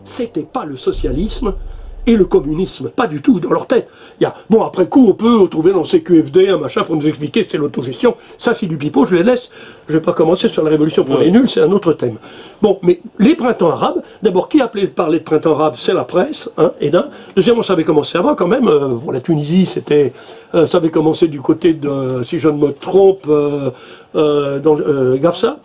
c'était pas le socialisme et le communisme, pas du tout, dans leur tête. Bon, après coup, on peut trouver dans le CQFD un machin pour nous expliquer c'est l'autogestion. Ça, c'est du pipeau, je les laisse. Je vais pas commencer sur la révolution pour les nuls, c'est un autre thème. Bon, mais les printemps arabes, d'abord, qui a parlé de printemps arabe? C'est la presse, hein, et d'un. Deuxièmement, ça avait commencé avant, quand même. Pour la Tunisie, c'était... ça avait commencé du côté de, si je ne me trompe, dans Gafsa,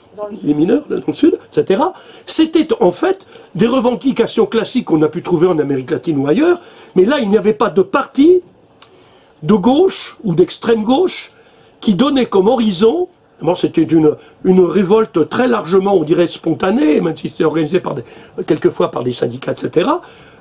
les mineurs, dans le sud, etc. C'était, en fait, des revendications classiques qu'on a pu trouver en Amérique latine ou ailleurs, mais là, il n'y avait pas de parti de gauche ou d'extrême gauche qui donnait comme horizon. Bon, c'était une révolte très largement, on dirait, spontanée, même si c'était organisé quelquefois par des syndicats, etc.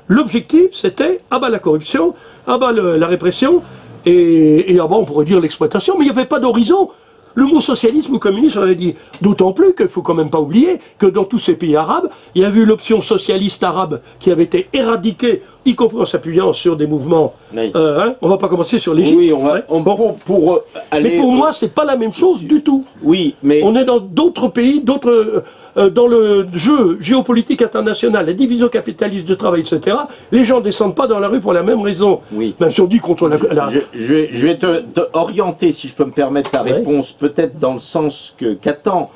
L'objectif, c'était, la corruption, la répression, et on pourrait dire l'exploitation, mais il n'y avait pas d'horizon. Le mot socialisme ou communisme, on avait dit, d'autant plus qu'il ne faut quand même pas oublier que dans tous ces pays arabes, il y a eu l'option socialiste arabe qui avait été éradiquée, y compris en s'appuyant sur des mouvements. Oui. On ne va pas commencer sur l'Égypte. Oui, mais pour moi, c'est pas la même chose du tout. Oui, mais on est dans d'autres pays, dans le jeu géopolitique international, la division capitaliste de travail, etc. Les gens ne descendent pas dans la rue pour la même raison. Oui. Même si on dit contre la... Je vais te orienter, si je peux me permettre, ta réponse, peut-être dans le sens qu'attend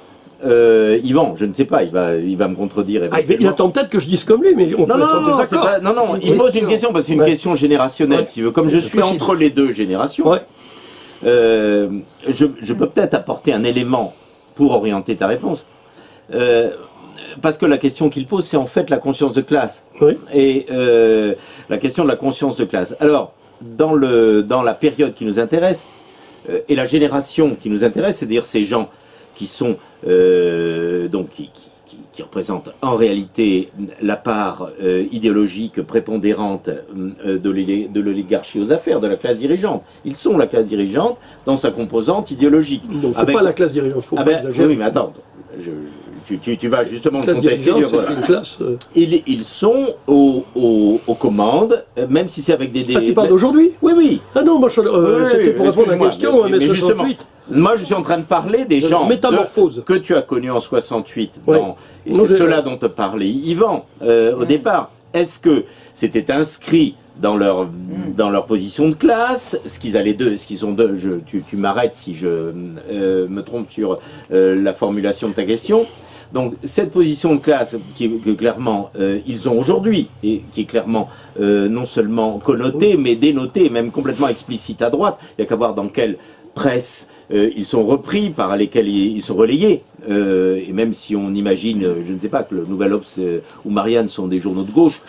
Yvan. Je ne sais pas, il va me contredire. Il attend peut-être que je dise comme lui, mais on peut être en désaccord. Non, il pose une question, parce que c'est une question générationnelle, si tu veux. Comme je suis entre les deux générations, je peux peut-être apporter un élément pour orienter ta réponse. Parce que la question qu'il pose, c'est en fait la conscience de classe. Oui. Et la question de la conscience de classe. Alors, dans la période qui nous intéresse, et la génération qui nous intéresse, c'est-à-dire ces gens qui sont qui représentent en réalité la part idéologique prépondérante de l'oligarchie aux affaires, de la classe dirigeante. Ils sont la classe dirigeante dans sa composante idéologique. Non, c'est pas la classe dirigeante, faut pas exagérer. Oui, mais attends, tu vas justement le contester. Ils sont aux commandes, même si c'est avec des... tu parles d'aujourd'hui? Oui, oui. Ah non, moi c'était pour répondre à la question, mais 68. Moi, je suis en train de parler des gens que tu as connus en 68, et c'est ceux-là dont te parlait Yvan au départ. Est-ce que c'était inscrit dans leur position de classe, ce qu'ils ont tu m'arrêtes si je me trompe sur la formulation de ta question. Donc cette position de classe que clairement ils ont aujourd'hui, et qui est clairement non seulement connotée, mais dénotée, et même complètement explicite à droite, il n'y a qu'à voir dans quelle presse ils sont repris, par lesquels ils sont relayés, et même si on imagine, je ne sais pas, que le Nouvel Obs ou Marianne sont des journaux de gauche,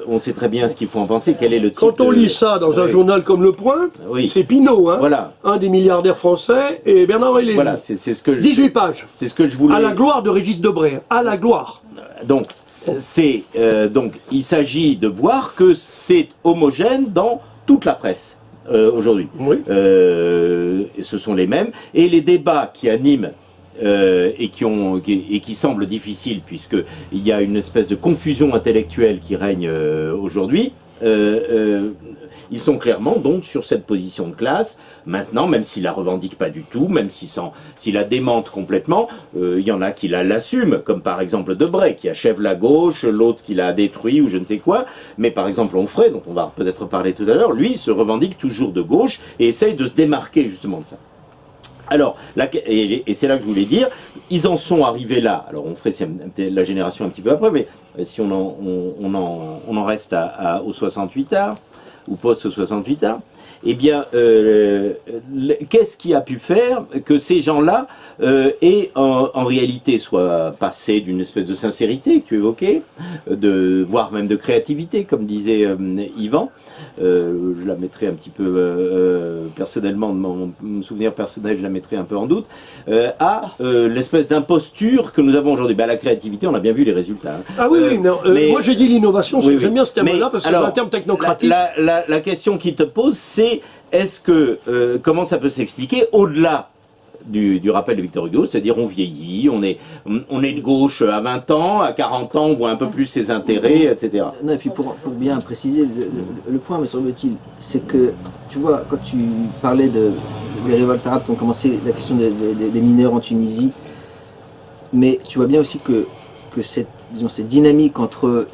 on sait très bien ce qu'il faut en penser, quel est le type... Quand on lit ça dans un journal comme Le Point, c'est Pinault, hein, un des milliardaires français, et Bernard Lévy. Voilà, c'est ce que 18 pages. C'est ce que je voulais... À la gloire de Régis Debray, à la gloire. Donc, il s'agit de voir que c'est homogène dans toute la presse. Aujourd'hui. Oui. Ce sont les mêmes. Et les débats qui animent et qui semblent difficiles, puisqu'il y a une espèce de confusion intellectuelle qui règne aujourd'hui, ils sont clairement donc sur cette position de classe. Maintenant, même s'ils la revendiquent pas du tout, même s'ils la démentent complètement, il y en a qui l'assument, comme par exemple Debray, qui achève la gauche, l'autre qui l'a détruit ou je ne sais quoi. Mais par exemple Onfray, dont on va peut-être parler tout à l'heure, lui se revendique toujours de gauche et essaye de se démarquer justement de ça. Alors, et c'est là que je voulais dire, ils en sont arrivés là. Alors Onfray, c'est la génération un petit peu après, mais si on en reste au 68 art, ou post-68 art, eh bien, qu'est-ce qui a pu faire que ces gens-là aient en réalité soit passés d'une espèce de sincérité que tu évoquais, voire même de créativité, comme disait Yvan. Je la mettrai un petit peu personnellement, de mon souvenir personnel, je la mettrai un peu en doute, à l'espèce d'imposture que nous avons aujourd'hui. La créativité, on a bien vu les résultats. Hein. Ah oui, non, mais moi j'ai dit l'innovation, j'aime bien ce terme-là parce que c'est un terme technocratique. La question qui te pose, c'est comment ça peut s'expliquer au-delà du rappel de Victor Hugo, c'est-à-dire on vieillit, on est de gauche à 20 ans, à 40 ans on voit un peu plus ses intérêts, etc. Non, et puis pour bien préciser, le point me semble-t-il, c'est que, tu vois, quand tu parlais des révoltes arabes qui ont commencé, la question des mineurs en Tunisie, mais tu vois bien aussi que cette disons, cette dynamique entre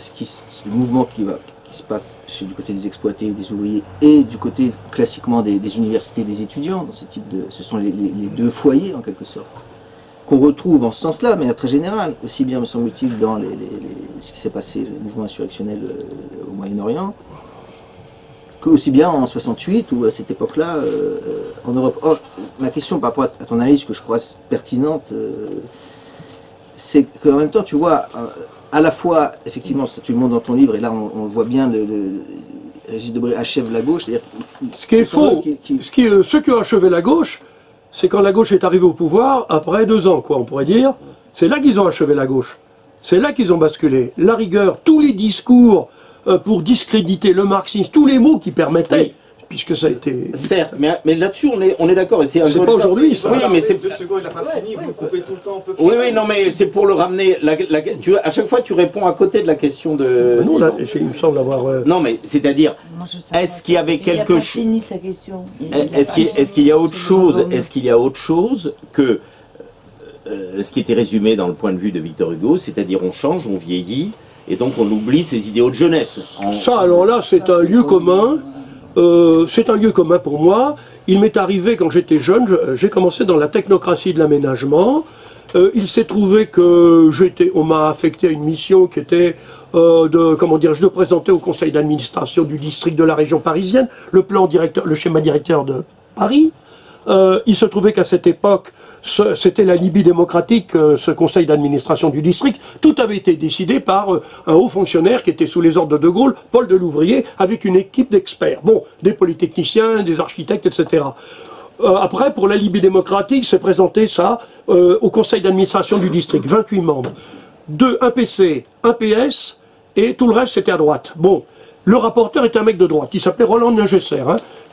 le mouvement qui se passe du côté des exploités, des ouvriers, et du côté classiquement des universités, des étudiants, dans ce sont les deux foyers en quelque sorte, qu'on retrouve en ce sens-là, mais très général, aussi bien me semble-t-il dans ce qui s'est passé, le mouvement insurrectionnel au Moyen-Orient, qu'aussi bien en 68 ou à cette époque-là en Europe. Or, ma question par rapport à ton analyse que je crois pertinente, c'est qu'en même temps, tu vois, à la fois, effectivement, ça tu le montres dans ton livre, et là on voit bien Régis Debray achève la gauche. Ce qui est faux, ceux qui ont achevé la gauche, c'est quand la gauche est arrivée au pouvoir, après 2 ans, quoi, on pourrait dire, c'est là qu'ils ont achevé la gauche. C'est là qu'ils ont basculé. La rigueur, tous les discours pour discréditer le marxisme, tous les mots qui permettaient, puisque ça a été... Certes, mais là-dessus on est d'accord. C'est pas aujourd'hui, ça. Oui, mais c'est... 2 secondes, il n'a pas fini, vous coupez tout le temps. Oui, non, mais c'est pour le ramener. À chaque fois, tu réponds à côté de la question de... Non, là, il me semble avoir... Non, mais c'est-à-dire, est-ce qu'il y avait quelque chose... Il n'a pas fini sa question. Est-ce qu'il y a autre chose, que ce qui était résumé dans le point de vue de Victor Hugo, c'est-à-dire on change, on vieillit, et donc on oublie ses idéaux de jeunesse. Ça, alors là, c'est un lieu commun. C'est un lieu commun pour moi. Il m'est arrivé quand j'étais jeune, j'ai commencé dans la technocratie de l'aménagement. Il s'est trouvé que on m'a affecté à une mission qui était de présenter au conseil d'administration du district de la région parisienne le schéma directeur de Paris. Il se trouvait qu'à cette époque, c'était la Libye démocratique, ce conseil d'administration du district. Tout avait été décidé par un haut fonctionnaire qui était sous les ordres de De Gaulle, Paul Delouvrier, avec une équipe d'experts. Bon, des polytechniciens, des architectes, etc. Après, pour la Libye démocratique, c'est présenté ça au conseil d'administration du district, 28 membres. Un PC, un PS, et tout le reste, c'était à droite. Bon, le rapporteur était un mec de droite, il s'appelait Roland Ningesser,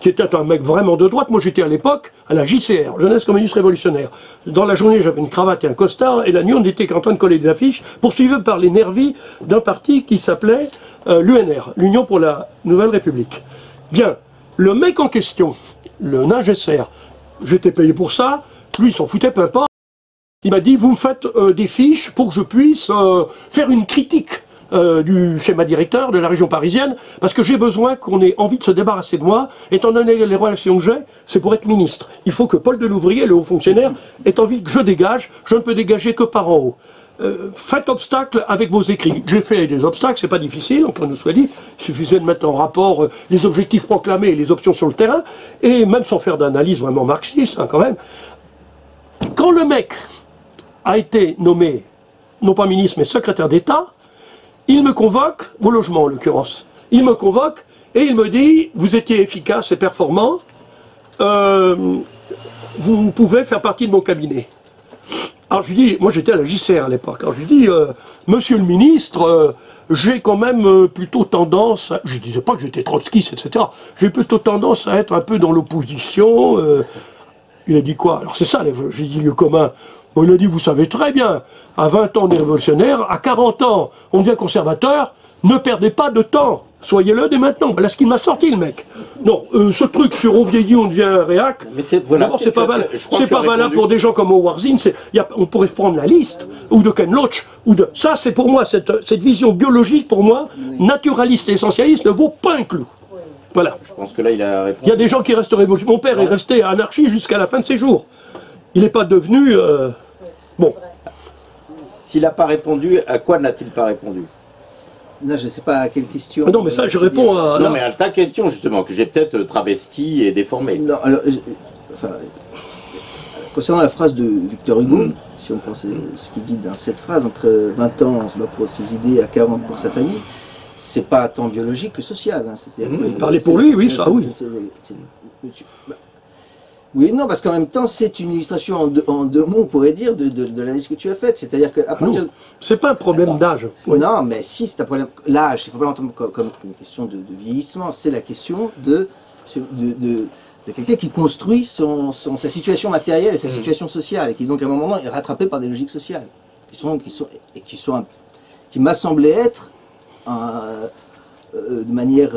qui était un mec vraiment de droite. Moi, j'étais à l'époque à la JCR, Jeunesse communiste révolutionnaire. Dans la journée, j'avais une cravate et un costard, et la nuit, on était en train de coller des affiches, poursuivis par les nervis d'un parti qui s'appelait l'UNR, l'Union pour la Nouvelle République. Bien, le mec en question, le Ningesser, j'étais payé pour ça, lui, il s'en foutait, peu importe. Il m'a dit, vous me faites des fiches pour que je puisse faire une critique du schéma directeur de la région parisienne, parce que j'ai besoin qu'on ait envie de se débarrasser de moi, étant donné les relations que j'ai, c'est pour être ministre. Il faut que Paul Delouvrier, le haut fonctionnaire, ait envie que je dégage, je ne peux dégager que par en haut. Faites obstacle avec vos écrits. J'ai fait des obstacles, c'est pas difficile, on peut nous soit dit, il suffisait de mettre en rapport les objectifs proclamés et les options sur le terrain, et même sans faire d'analyse vraiment marxiste, quand même. Quand le mec a été nommé, non pas ministre, mais secrétaire d'État, il me convoque, au logement en l'occurrence, il me convoque et il me dit, vous étiez efficace et performant, vous pouvez faire partie de mon cabinet. Alors je lui dis, moi j'étais à la JCR à l'époque, alors je lui dis, monsieur le ministre, j'ai quand même plutôt tendance, je ne disais pas que j'étais trotskiste, etc., j'ai plutôt tendance à être un peu dans l'opposition. Il a dit quoi? Alors c'est ça, j'ai dit lieu commun. Bon, il a dit, vous savez très bien, à 20 ans on est révolutionnaire, à 40 ans on devient conservateur, ne perdez pas de temps, soyez-le dès maintenant. Voilà ce qu'il m'a sorti le mec. Non, ce truc sur on vieillit, on devient réac, d'abord c'est pas valable pour des gens comme Howard Zinn, on pourrait prendre la liste, ou de Ken Loach, ça c'est pour moi, cette vision biologique pour moi, naturaliste et essentialiste ne vaut pas un clou. Voilà. Je pense que là il a répondu. Il y a des gens qui restent révolutionnaires. Mon père est resté anarchiste jusqu'à la fin de ses jours. Il n'est pas devenu... Bon. S'il n'a pas répondu, à quoi n'a-t-il pas répondu? Non, je ne sais pas à quelle question. Non, mais ça, je réponds à... Non, mais à ta question, justement, que j'ai peut-être travesti et déformé. Non, alors, concernant la phrase de Victor Hugo, si on pense ce qu'il dit dans cette phrase, entre 20 ans, on se bat pour ses idées, à 40 pour sa famille, c'est pas tant biologique que social. Il parlait pour lui, oui, ça, oui. Oui, non, parce qu'en même temps, c'est une illustration en deux mots, on pourrait dire, de l'analyse que tu as faite. C'est-à-dire qu'à partir... C'est pas un problème d'âge. Oui. Non, mais si, c'est un problème... L'âge, il ne faut pas l'entendre comme une question de vieillissement, c'est la question de quelqu'un qui construit sa situation matérielle et sa situation sociale, et qui donc à un moment est rattrapé par des logiques sociales, qui m'a semblé être, de manière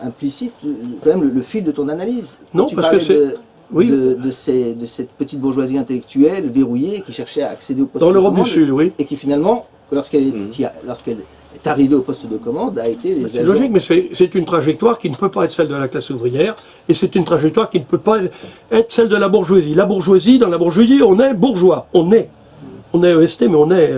implicite, quand même le fil de ton analyse. Non, parce que c'est... Oui. De cette petite bourgeoisie intellectuelle verrouillée qui cherchait à accéder au poste dans l'Europe du Sud, oui. Et qui finalement que lorsqu'elle est arrivée au poste de commande, a été les C'est agents. logique, mais c'est une trajectoire qui ne peut pas être celle de la classe ouvrière, et c'est une trajectoire qui ne peut pas être celle de la bourgeoisie. La bourgeoisie, dans la bourgeoisie, on est bourgeois, on est EST, mais on est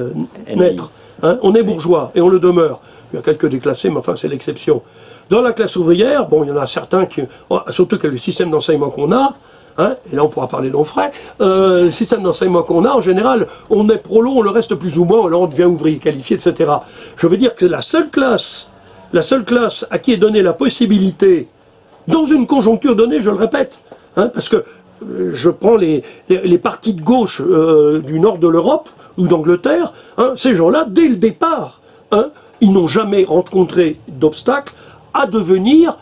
naître. Hein, on est bourgeois, et on le demeure. Il y a quelques déclassés, mais enfin c'est l'exception. Dans la classe ouvrière, bon, il y en a certains qui, surtout que le système d'enseignement qu'on a, hein, et là on pourra parler d'en frais, le système d'enseignement qu'on a, en général, on est prolo, on le reste plus ou moins, alors on devient ouvrier qualifié, etc. Je veux dire que la seule classe à qui est donnée la possibilité, dans une conjoncture donnée, je le répète, hein, parce que je prends les partis de gauche du nord de l'Europe, ou d'Angleterre, hein, ces gens-là, dès le départ, hein, ils n'ont jamais rencontré d'obstacle à devenir,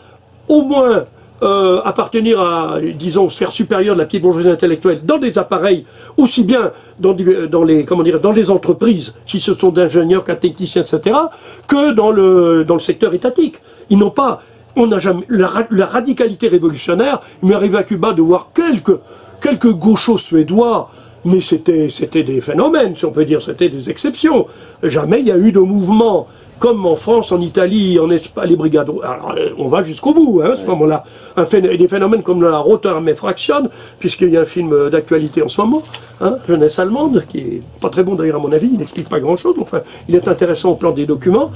au moins, appartenir à, disons, sphère supérieure de la petite bourgeoisie intellectuelle dans des appareils, aussi bien dans les entreprises, si ce sont d'ingénieurs, qu'à techniciens, etc., que dans le secteur étatique. Ils n'ont pas, on n'a jamais, la radicalité révolutionnaire, il m'est arrivé à Cuba de voir quelques gauchos suédois, mais c'était des phénomènes, si on peut dire, c'était des exceptions. Jamais il y a eu de mouvement comme en France, en Italie, en Espagne, les brigades. Alors, on va jusqu'au bout, hein, à ce moment-là. Des phénomènes comme la Rote Armee Fraktion, puisqu'il y a un film d'actualité en ce moment, hein, Jeunesse allemande, qui est pas très bon d'ailleurs à mon avis, il n'explique pas grand-chose, enfin, il est intéressant au plan des documents.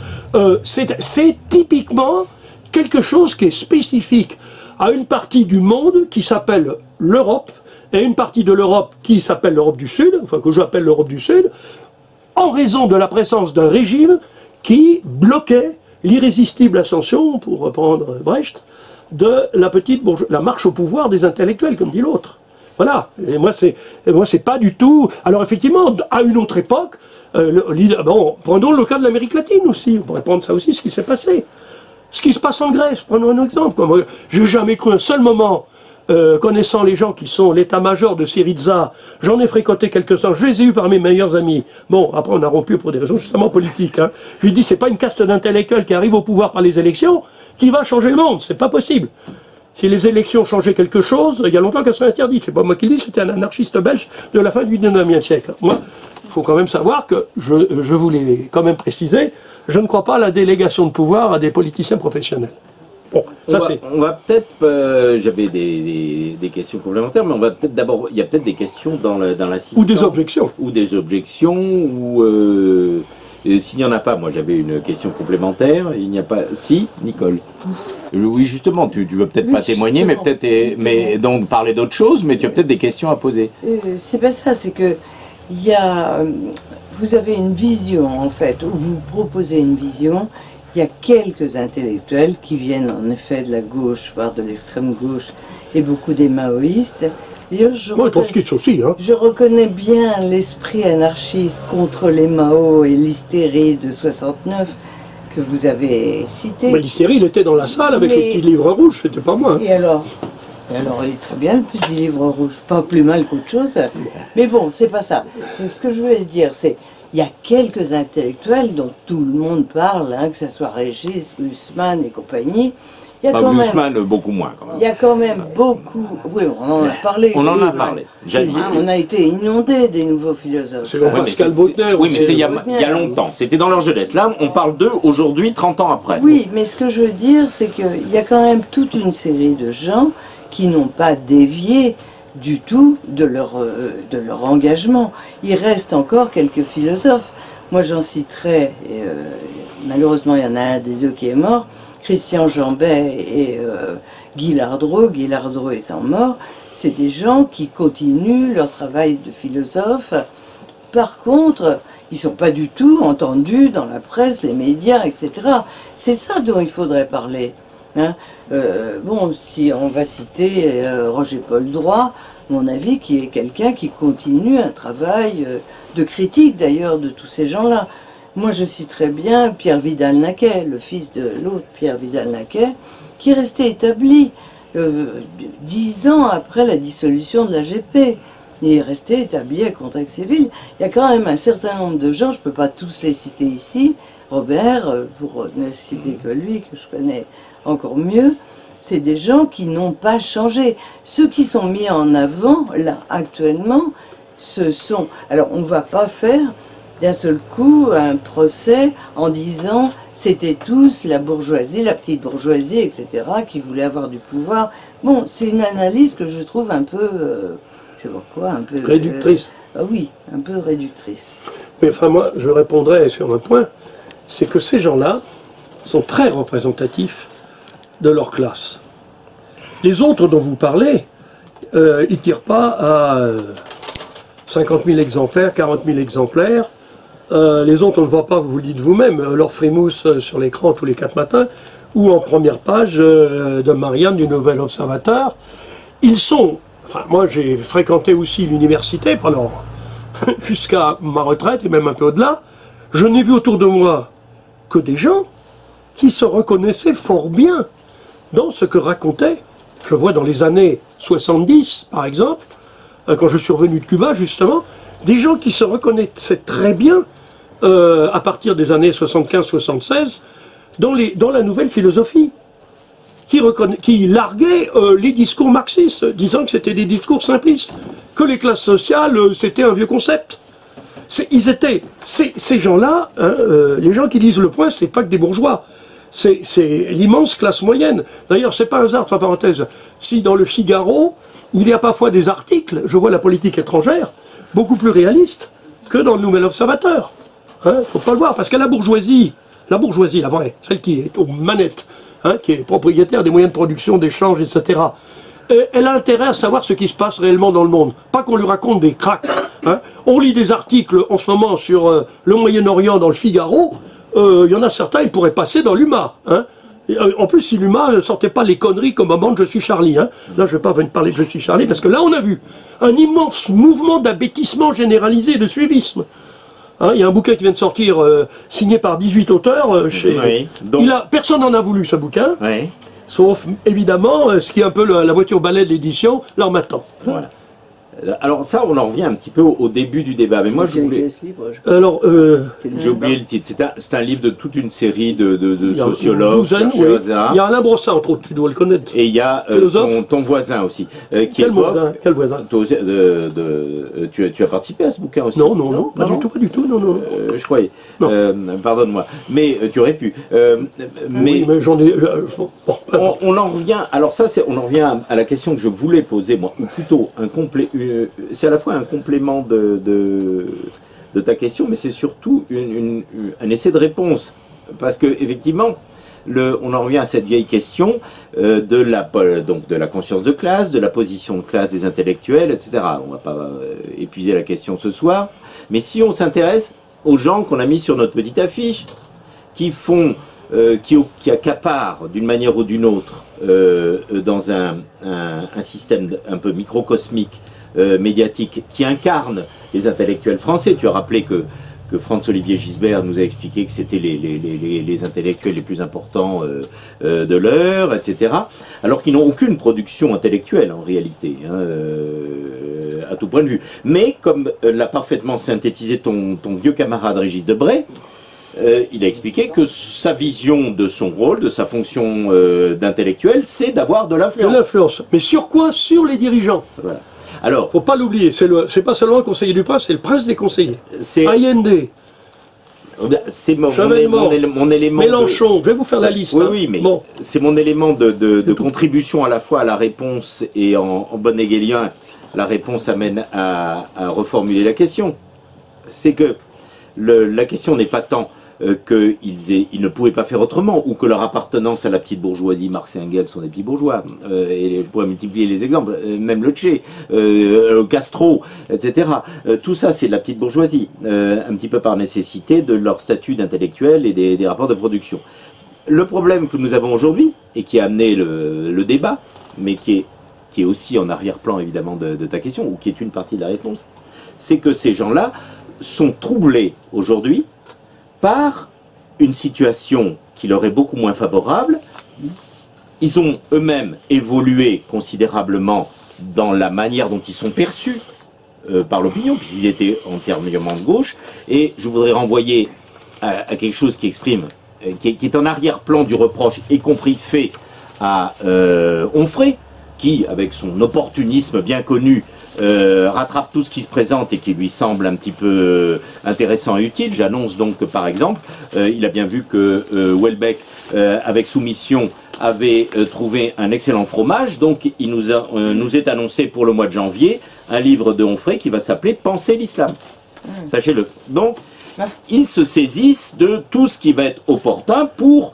C'est typiquement quelque chose qui est spécifique à une partie du monde qui s'appelle l'Europe, et une partie de l'Europe qui s'appelle l'Europe du Sud, enfin que j'appelle l'Europe du Sud, en raison de la présence d'un régime qui bloquait l'irrésistible ascension, pour reprendre Brecht, de la marche au pouvoir des intellectuels, comme dit l'autre. Voilà. Et moi, c'est pas du tout. Alors, effectivement, à une autre époque, prenons le cas de l'Amérique latine aussi. On pourrait prendre ça aussi, ce qui s'est passé. Ce qui se passe en Grèce, prenons un exemple. Moi, j'ai jamais cru un seul moment. Connaissant les gens qui sont l'état-major de Syriza, j'en ai fréquenté quelques-uns, je les ai eus par mes meilleurs amis. Bon, après on a rompu pour des raisons justement politiques. Hein. Je lui dis, c'est pas une caste d'intellectuels qui arrive au pouvoir par les élections qui va changer le monde, c'est pas possible. Si les élections changeaient quelque chose, il y a longtemps qu'elles seraient interdites. C'est pas moi qui le dis, c'était un anarchiste belge de la fin du 19e siècle. Moi, il faut quand même savoir que, je voulais quand même préciser, je ne crois pas à la délégation de pouvoir à des politiciens professionnels. Bon, on va peut-être, j'avais des questions complémentaires, mais on va peut-être d'abord, il y a peut-être des questions dans l'assistance. Ou des objections. Ou des objections, ou s'il n'y en a pas, moi j'avais une question complémentaire, il n'y a pas, si, Nicole. Oui, justement, tu veux peut-être pas témoigner, mais peut-être, mais donc parler d'autre chose, mais tu as peut-être des questions à poser. C'est pas ça, c'est que il y a, vous avez une vision en fait, ou vous proposez une vision. Il y a quelques intellectuels qui viennent en effet de la gauche, voire de l'extrême gauche, et beaucoup des maoïstes. Je reconnais bien l'esprit anarchiste contre les Mao et l'hystérie de 69 que vous avez cité. Mais l'hystérie, il était dans la salle avec les petits livres rouges, c'était pas moi. Hein. Et alors, il est très bien le petit livre rouge, pas plus mal qu'autre chose. Mais bon, c'est pas ça. Ce que je voulais dire, c'est il y a quelques intellectuels dont tout le monde parle, hein, que ce soit Régis, Glucksmann et compagnie. Il y a quand Glucksmann, beaucoup moins quand même. Il y a quand même beaucoup. Oui, on en a parlé. On en a parlé. On a été inondés des nouveaux philosophes. C'est Pascal Baudelaire. Oui, mais c'était il y a longtemps. C'était dans leur jeunesse. Là, on parle d'eux aujourd'hui, 30 ans après. Oui, mais ce que je veux dire, c'est qu'il y a quand même toute une série de gens qui n'ont pas dévié du tout de leur engagement. Il reste encore quelques philosophes. Moi, j'en citerai, malheureusement, il y en a un des deux qui est mort, Christian Jambet et Guy Lardreau. Guy Lardreau étant mort, c'est des gens qui continuent leur travail de philosophe. Par contre, ils ne sont pas du tout entendus dans la presse, les médias, etc. C'est ça dont il faudrait parler. Hein. Bon, si on va citer Roger-Paul Droit, à mon avis, qui est quelqu'un qui continue un travail de critique d'ailleurs de tous ces gens-là. Moi, je citerais bien Pierre Vidal-Naquet, le fils de l'autre Pierre Vidal-Naquet, qui est resté établi 10 ans après la dissolution de l'AGP. Il est resté établi à Contact-Séville. Il y a quand même un certain nombre de gens, je ne peux pas tous les citer ici, Robert, pour ne citer que lui, que je connais encore mieux, c'est des gens qui n'ont pas changé. Ceux qui sont mis en avant, là, actuellement, ce sont... Alors, on ne va pas faire d'un seul coup un procès en disant c'était tous la bourgeoisie, la petite bourgeoisie, etc., qui voulait avoir du pouvoir. Bon, c'est une analyse que je trouve un peu, je sais pas quoi, un peu... Réductrice. Oui, un peu réductrice. Mais enfin, moi, je répondrais sur un point, c'est que ces gens-là sont très représentatifs de leur classe. Les autres dont vous parlez, ils ne tirent pas à 50 000 exemplaires, 40 000 exemplaires. Les autres, on ne voit pas, vous le dites vous-même, leur frimousse sur l'écran tous les 4 matins, ou en première page de Marianne du Nouvel Observateur. Ils sont... Enfin, moi, j'ai fréquenté aussi l'université pendant... jusqu'à ma retraite, et même un peu au-delà. Je n'ai vu autour de moi que des gens qui se reconnaissaient fort bien dans ce que racontaient. Je vois dans les années 70, par exemple, quand je suis revenu de Cuba, justement, des gens qui se reconnaissaient très bien, à partir des années 75-76, dans la nouvelle philosophie, qui larguaient les discours marxistes, disant que c'était des discours simplistes, que les classes sociales, c'était un vieux concept. Ces gens-là, hein, les gens qui lisent Le Point, c'est pas que des bourgeois. C'est l'immense classe moyenne. D'ailleurs, c'est pas un hasard, entre parenthèses. Si dans le Figaro, il y a parfois des articles, je vois la politique étrangère, beaucoup plus réalistes que dans le Nouvel Observateur. Hein, faut pas le voir, parce que la bourgeoisie, la vraie, celle qui est aux manettes, hein, qui est propriétaire des moyens de production, d'échange, etc., elle a intérêt à savoir ce qui se passe réellement dans le monde. Pas qu'on lui raconte des cracks. Hein. On lit des articles en ce moment sur le Moyen-Orient dans le Figaro. Il y en a certains, ils pourraient passer dans l'UMA. Hein. En plus, si l'UMA ne sortait pas les conneries comme avant de Je suis Charlie. Hein. Là, je ne vais pas venir parler de Je suis Charlie, parce que là, on a vu un immense mouvement d'abêtissement généralisé, de suivisme. Hein, il y a un bouquin qui vient de sortir, signé par 18 auteurs. Oui, donc... Personne n'en a voulu, ce bouquin. Oui. Sauf, évidemment, ce qui est un peu la voiture balai de l'édition, l'Harmattan. Voilà. Alors ça, on en revient un petit peu au début du débat. Mais moi, je voulais... Alors, j'ai oublié le titre. C'est un livre de toute une série de sociologues, chercheurs, oui. Il y a Alain Brossat, entre autres, tu dois le connaître. Et il y a ton voisin aussi. Quel voisin? Toi, tu as participé à ce bouquin aussi? Non, pas du tout, non. Je croyais. Pardonne-moi. Mais tu aurais pu. Oui, mais j'en ai... on en revient... Alors ça, on en revient à la question que je voulais poser, moi, ou plutôt un complet... C'est à la fois un complément de ta question, mais c'est surtout un essai de réponse. Parce que effectivement, on en revient à cette vieille question de la conscience de classe, de la position de classe des intellectuels, etc. On ne va pas épuiser la question ce soir. Mais si on s'intéresse aux gens qu'on a mis sur notre petite affiche, qui accaparent d'une manière ou d'une autre dans un système un peu microcosmique, médiatique, qui incarne les intellectuels français. Tu as rappelé que Franz-Olivier Gisbert nous a expliqué que c'était les intellectuels les plus importants de l'heure, etc. Alors qu'ils n'ont aucune production intellectuelle en réalité, hein, à tout point de vue. Mais comme l'a parfaitement synthétisé ton vieux camarade Régis Debray, il a expliqué que sa vision de son rôle, de sa fonction d'intellectuel, c'est d'avoir de l'influence. De l'influence. Mais sur quoi? Sur les dirigeants. Voilà. Alors, faut pas l'oublier, c'est pas seulement le conseiller du prince, c'est le prince des conseillers. Allende. C'est mon élément. Mélenchon, je vais vous faire la liste. Oui, oui, mais bon. C'est mon élément de contribution à la fois à la réponse et en bon hegelien, la réponse amène à reformuler la question. C'est que la question n'est pas tant qu'ils ne pouvaient pas faire autrement, ou que leur appartenance à la petite bourgeoisie, Marx et Engels sont des petits bourgeois, et je pourrais multiplier les exemples, même le Che, Castro, etc. Tout ça, c'est de la petite bourgeoisie, un petit peu par nécessité de leur statut d'intellectuel et des rapports de production. Le problème que nous avons aujourd'hui, et qui a amené le débat, mais qui est aussi en arrière-plan évidemment de ta question, ou qui est une partie de la réponse, c'est que ces gens-là sont troublés aujourd'hui par une situation qui leur est beaucoup moins favorable. Ils ont eux-mêmes évolué considérablement dans la manière dont ils sont perçus par l'opinion, puisqu'ils étaient entièrement de gauche, et je voudrais renvoyer à quelque chose qui exprime, qui est en arrière-plan du reproche, y compris fait à Onfray, qui, avec son opportunisme bien connu, rattrape tout ce qui se présente et qui lui semble un petit peu intéressant et utile. J'annonce donc que, par exemple, il a bien vu que Houellebecq, avec Soumission, avait trouvé un excellent fromage, donc il nous est annoncé pour le mois de janvier un livre de Onfray qui va s'appeler « Penser l'islam ». Sachez-le. Donc, ils se saisissent de tout ce qui va être opportun pour,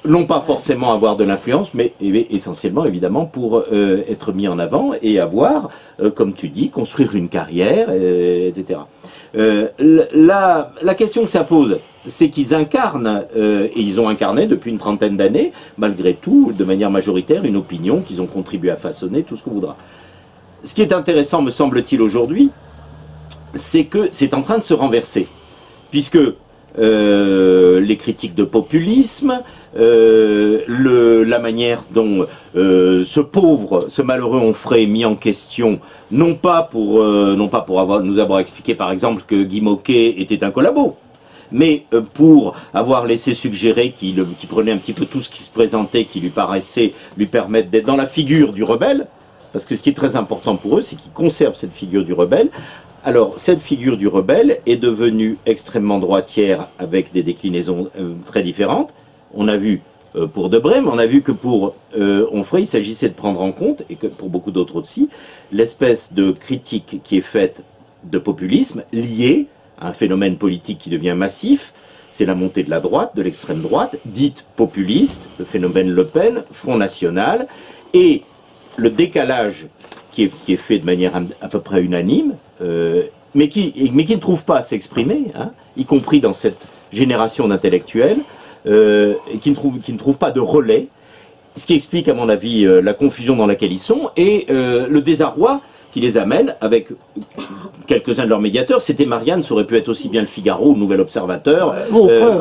non pas forcément avoir de l'influence, mais essentiellement, évidemment, pour être mis en avant et avoir, comme tu dis, construire une carrière, etc. La question que ça pose, c'est qu'ils incarnent, et ils ont incarné depuis une trentaine d'années, malgré tout, de manière majoritaire, une opinion qu'ils ont contribué à façonner, tout ce qu'on voudra. Ce qui est intéressant, me semble-t-il, aujourd'hui, c'est que c'est en train de se renverser, puisque les critiques de populisme, la manière dont ce malheureux Onfray est mis en question, non pas pour nous avoir expliqué par exemple que Guy Môquet était un collabo, mais pour avoir laissé suggérer qu'il prenait un petit peu tout ce qui se présentait, qui lui paraissait lui permettre d'être dans la figure du rebelle, parce que ce qui est très important pour eux, c'est qu'ils conservent cette figure du rebelle. Alors, cette figure du rebelle est devenue extrêmement droitière avec des déclinaisons très différentes. On a vu pour Debré, mais on a vu que pour Onfray, il s'agissait de prendre en compte, et que pour beaucoup d'autres aussi, l'espèce de critique qui est faite de populisme liée à un phénomène politique qui devient massif. C'est la montée de la droite, de l'extrême droite, dite populiste, le phénomène Le Pen, Front National, et le décalage qui est fait de manière à peu près unanime, mais qui ne trouve pas à s'exprimer, hein, y compris dans cette génération d'intellectuels, qui ne trouve pas de relais, ce qui explique à mon avis la confusion dans laquelle ils sont, et le désarroi qui les amène avec quelques-uns de leurs médiateurs. C'était Marianne, ça aurait pu être aussi bien le Figaro, le Nouvel Observateur, mon frère,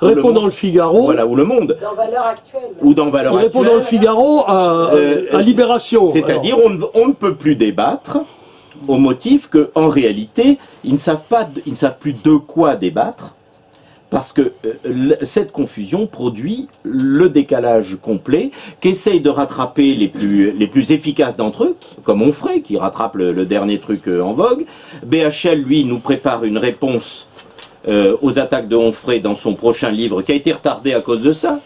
répond dans le Figaro. Voilà, ou Le Monde. Dans Valeurs Actuelles. Ou dans Valeurs Actuelles. Répond dans le Figaro à Libération. C'est-à-dire, on ne peut plus débattre au motif qu'en réalité, ils ne savent plus de quoi débattre, parce que cette confusion produit le décalage complet qu'essayent de rattraper les plus efficaces d'entre eux, comme Onfray, qui rattrape le dernier truc en vogue. BHL, lui, nous prépare une réponse aux attaques de Onfray dans son prochain livre, qui a été retardé à cause de ça,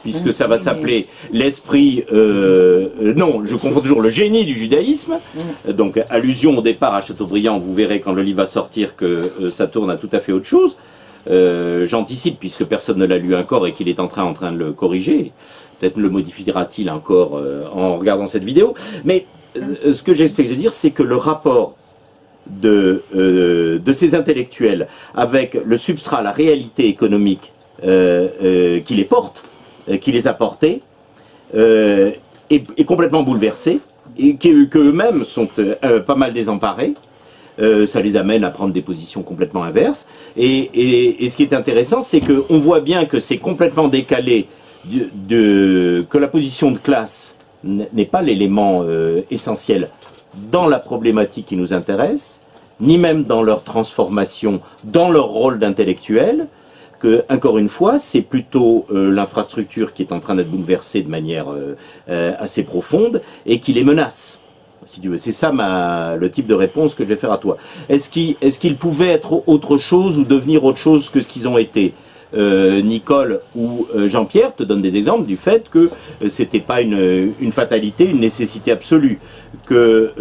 puisque ça va s'appeler l'esprit, non, je confonds toujours, le génie du judaïsme, donc allusion au départ à Chateaubriand. Vous verrez quand le livre va sortir que ça tourne à tout à fait autre chose. J'anticipe, puisque personne ne l'a lu encore et qu'il est en train de le corriger. Peut-être le modifiera-t-il encore en regardant cette vidéo. Mais ce que j'explique de dire, c'est que le rapport de ces intellectuels avec le substrat, la réalité économique qui les porte, qui les a portés, est complètement bouleversé, et qu'eux-mêmes sont pas mal désemparés. Ça les amène à prendre des positions complètement inverses. Et ce qui est intéressant, c'est qu'on voit bien que c'est complètement décalé, que la position de classe n'est pas l'élément essentiel dans la problématique qui nous intéresse, ni même dans leur transformation, dans leur rôle d'intellectuel, que, encore une fois, c'est plutôt l'infrastructure qui est en train d'être bouleversée de manière assez profonde et qui les menace. Si tu veux, c'est ça le type de réponse que je vais faire à toi. Est-ce qu'ils pouvaient être autre chose ou devenir autre chose que ce qu'ils ont été? Nicole ou Jean-Pierre te donnent des exemples du fait que c'était pas une fatalité, une nécessité absolue, que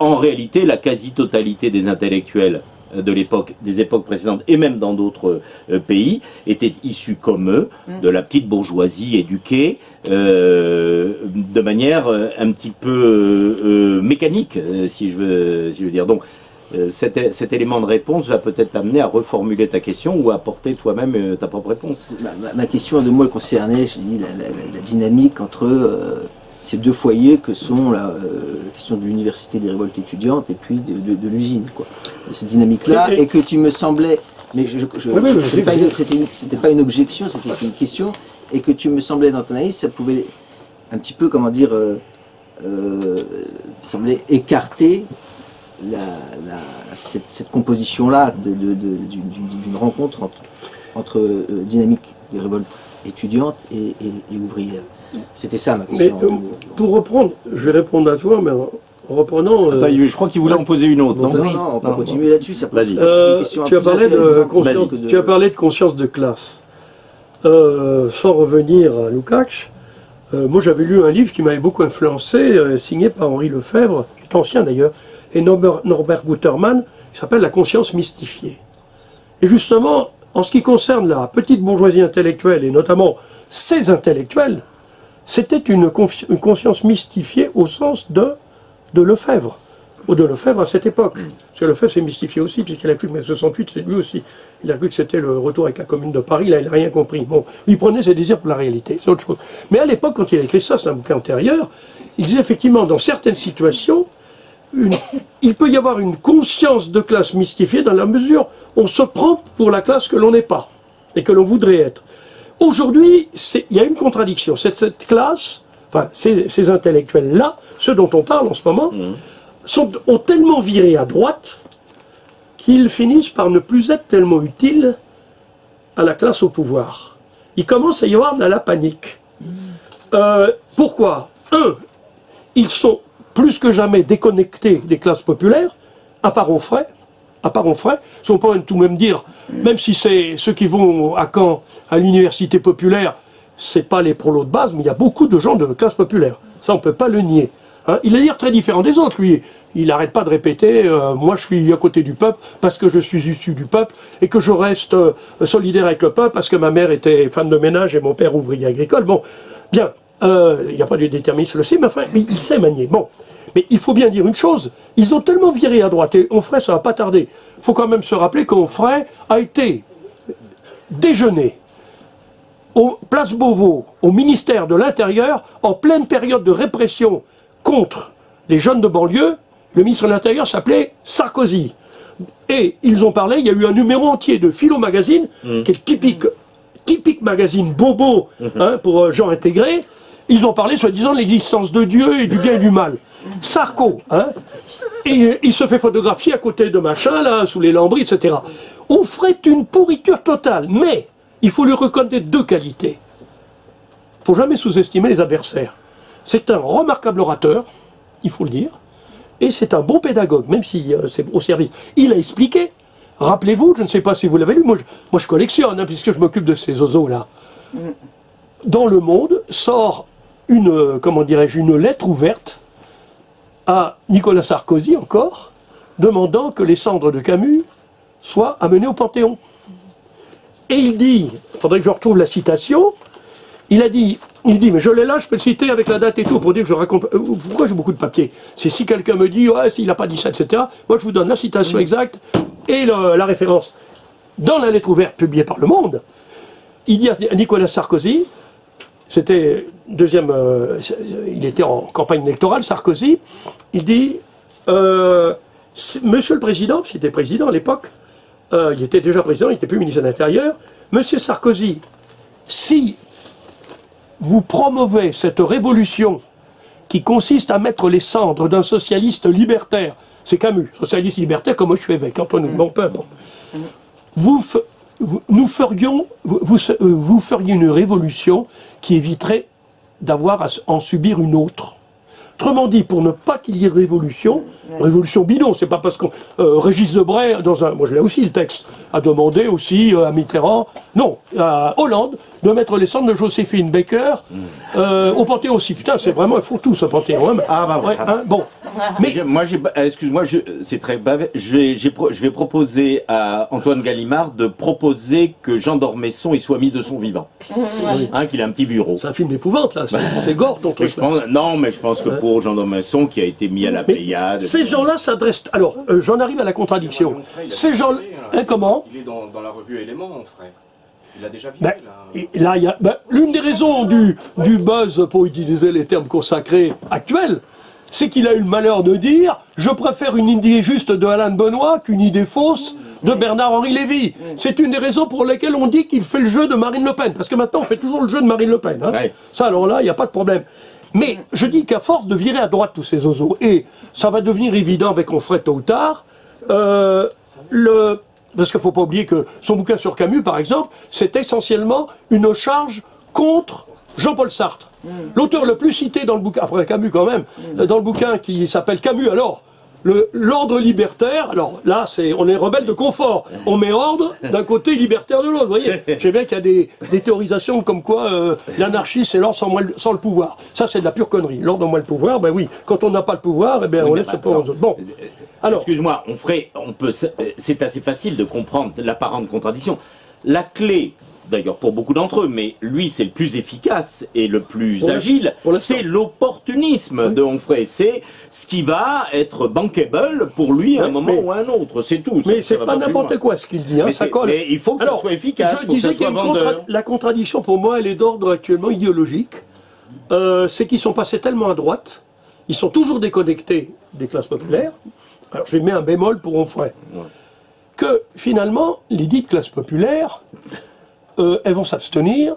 en réalité la quasi-totalité des intellectuels de l'époque, des époques précédentes et même dans d'autres pays étaient issus comme eux de la petite bourgeoisie éduquée de manière un petit peu mécanique, si je veux dire. Donc cet élément de réponse va peut-être t'amener à reformuler ta question ou à apporter toi-même ta propre réponse. Ma question à deux mots, elle concernait, je dis, la dynamique entre ces deux foyers que sont la question de l'université des révoltes étudiantes et puis de l'usine, quoi. Cette dynamique-là, et que tu me semblais, mais c'était pas une objection, c'était une question, et que tu me semblais dans ton analyse, ça pouvait un petit peu, comment dire, semblait écarter cette composition-là d'une rencontre entre dynamique des révoltes étudiantes et ouvrières. C'était ça ma Mais question. pour reprendre, je vais répondre à toi, mais en reprenant... Attends, je crois qu'il voulait en poser une autre, non? Non, on peut continuer là-dessus. Ça pose Vas-y. une question tu as plus parlé intéressante que tu as parlé de conscience de classe. Sans revenir à Lukács, moi j'avais lu un livre qui m'avait beaucoup influencé, signé par Henri Lefebvre, qui est ancien d'ailleurs, et Norbert Gutermann, qui s'appelle La conscience mystifiée. Et justement, en ce qui concerne la petite bourgeoisie intellectuelle, et notamment ces intellectuels, c'était une conscience mystifiée au sens de Lefebvre, ou de Lefebvre à cette époque. Parce que Lefebvre s'est mystifié aussi, puisqu'il a cru que mai 68, c'est lui aussi. Il a cru que c'était le retour avec la Commune de Paris, là il n'a rien compris. Bon, il prenait ses désirs pour la réalité, c'est autre chose. Mais à l'époque, quand il a écrit ça, c'est un bouquin antérieur, il disait effectivement, dans certaines situations, il peut y avoir une conscience de classe mystifiée dans la mesure où on se prend pour la classe que l'on n'est pas, et que l'on voudrait être. Aujourd'hui, il y a une contradiction. Cette classe, enfin, ces intellectuels-là, ceux dont on parle en ce moment, ont tellement viré à droite qu'ils finissent par ne plus être tellement utiles à la classe au pouvoir. Il commence à y avoir de la panique. Pourquoi? Ils sont plus que jamais déconnectés des classes populaires, à part Onfray. Si on peut tout de même dire, même si c'est ceux qui vont à Caen, à l'université populaire, c'est pas les prolos de base, mais il y a beaucoup de gens de classe populaire. Ça, on ne peut pas le nier. Hein, il est d'ailleurs très différent des autres, lui. Il n'arrête pas de répéter moi je suis à côté du peuple parce que je suis issu du peuple et que je reste solidaire avec le peuple parce que ma mère était femme de ménage et mon père ouvrier agricole. Bon, bien, il n'y a pas de déterminisme aussi, mais enfin, il sait manier. Bon, mais il faut bien dire une chose, ils ont tellement viré à droite, et Onfray, ça va pas tarder. Il faut quand même se rappeler qu'Onfray a été déjeuner au Place Beauvau, au ministère de l'Intérieur, en pleine période de répression contre les jeunes de banlieue. Le ministre de l'Intérieur s'appelait Sarkozy. Et ils ont parlé, il y a eu un numéro entier de Philo Magazine, qui est typique magazine bobo pour gens intégrés. Ils ont parlé, soi-disant, de l'existence de Dieu et du bien et du mal. Sarko, et il se fait photographier à côté de machin, là, sous les lambris, etc. On ferait une pourriture totale, mais il faut lui reconnaître deux qualités. Il ne faut jamais sous-estimer les adversaires. C'est un remarquable orateur, il faut le dire, et c'est un bon pédagogue, même si c'est au service. Il a expliqué, rappelez-vous, je ne sais pas si vous l'avez lu, moi je collectionne, puisque je m'occupe de ces oiseaux-là. Dans Le Monde sort une lettre ouverte à Nicolas Sarkozy encore, demandant que les cendres de Camus soient amenées au Panthéon. Et il dit, il faudrait que je retrouve la citation, il dit, mais je l'ai là, je peux le citer avec la date et tout, pour dire que je raconte... Pourquoi j'ai beaucoup de papier? C'est si quelqu'un me dit, ouais, s'il n'a pas dit ça, etc., moi je vous donne la citation exacte et la référence. Dans la lettre ouverte publiée par Le Monde, il dit à Nicolas Sarkozy, c'était il était en campagne électorale, Sarkozy, il dit, Monsieur le Président, parce qu'il était président à l'époque, il était déjà président, il n'était plus ministre de l'Intérieur, Monsieur Sarkozy, si vous promouvez cette révolution qui consiste à mettre les cendres d'un socialiste libertaire, c'est Camus, socialiste libertaire comme moi je suis évêque, entre nous, bon, peu importe, vous feriez une révolution qui éviterait d'avoir à en subir une autre. Autrement dit, pour ne pas qu'il y ait révolution bidon, c'est pas parce qu'on... Régis Debray, moi je l'ai aussi le texte, a demandé aussi à Mitterrand, non, à Hollande, de mettre les cendres de Joséphine Baker au Panthéon aussi. Putain, c'est vraiment, il faut tout ce Panthéon. Bon. Mais excuse-moi, c'est très bavé. Je vais proposer à Antoine Gallimard de proposer que Jean d'Ormesson y soit mis de son vivant. Qu'il ait un petit bureau. C'est un film d'épouvante, là. C'est gore, ton truc. Mais je pense que pour Jean d'Ormesson, qui a été mis à la Pléiade... Ces gens-là s'adressent... Alors, j'en arrive à la contradiction. Ces gens-là... comment? Il est dans la revue Éléments, Onfray. Il a déjà viré, là, il y a... l'une des raisons du buzz, pour utiliser les termes consacrés actuels, c'est qu'il a eu le malheur de dire « Je préfère une idée juste de Alain de Benoît qu'une idée fausse de Bernard-Henri Lévy ». C'est une des raisons pour lesquelles on dit qu'il fait le jeu de Marine Le Pen. Parce que maintenant, on fait toujours le jeu de Marine Le Pen. Ça, alors là, il n'y a pas de problème. Mais je dis qu'à force de virer à droite tous ces oiseaux, et ça va devenir évident avec Onfray tôt ou tard, parce qu'il ne faut pas oublier que son bouquin sur Camus, par exemple, c'est essentiellement une charge contre Jean-Paul Sartre, l'auteur le plus cité dans le bouquin, après Camus quand même, dans le bouquin qui s'appelle Camus alors, l'ordre libertaire, alors là on est rebelle de confort, on met ordre d'un côté, libertaire de l'autre, vous voyez. Je sais bien qu'il y a des théorisations comme quoi l'anarchie c'est l'ordre sans le pouvoir. Ça c'est de la pure connerie, l'ordre moins le pouvoir, ben oui, quand on n'a pas le pouvoir, eh ben, on laisse le pouvoir aux autres. Bon, alors... Excuse-moi, c'est assez facile de comprendre l'apparente contradiction. La clé... D'ailleurs, pour beaucoup d'entre eux, mais lui, c'est le plus efficace et le plus agile, c'est l'opportunisme de Onfray. C'est ce qui va être bankable pour lui à un moment ou à un autre, c'est tout. Mais c'est pas n'importe quoi ce qu'il dit, hein, ça colle. Mais il faut que ce soit efficace, je disais que la contradiction, pour moi, elle est d'ordre actuellement idéologique. C'est qu'ils sont passés tellement à droite, ils sont toujours déconnectés des classes populaires. Alors, j'ai mis un bémol pour Onfray. Que, finalement, les dites classes populaires... elles vont s'abstenir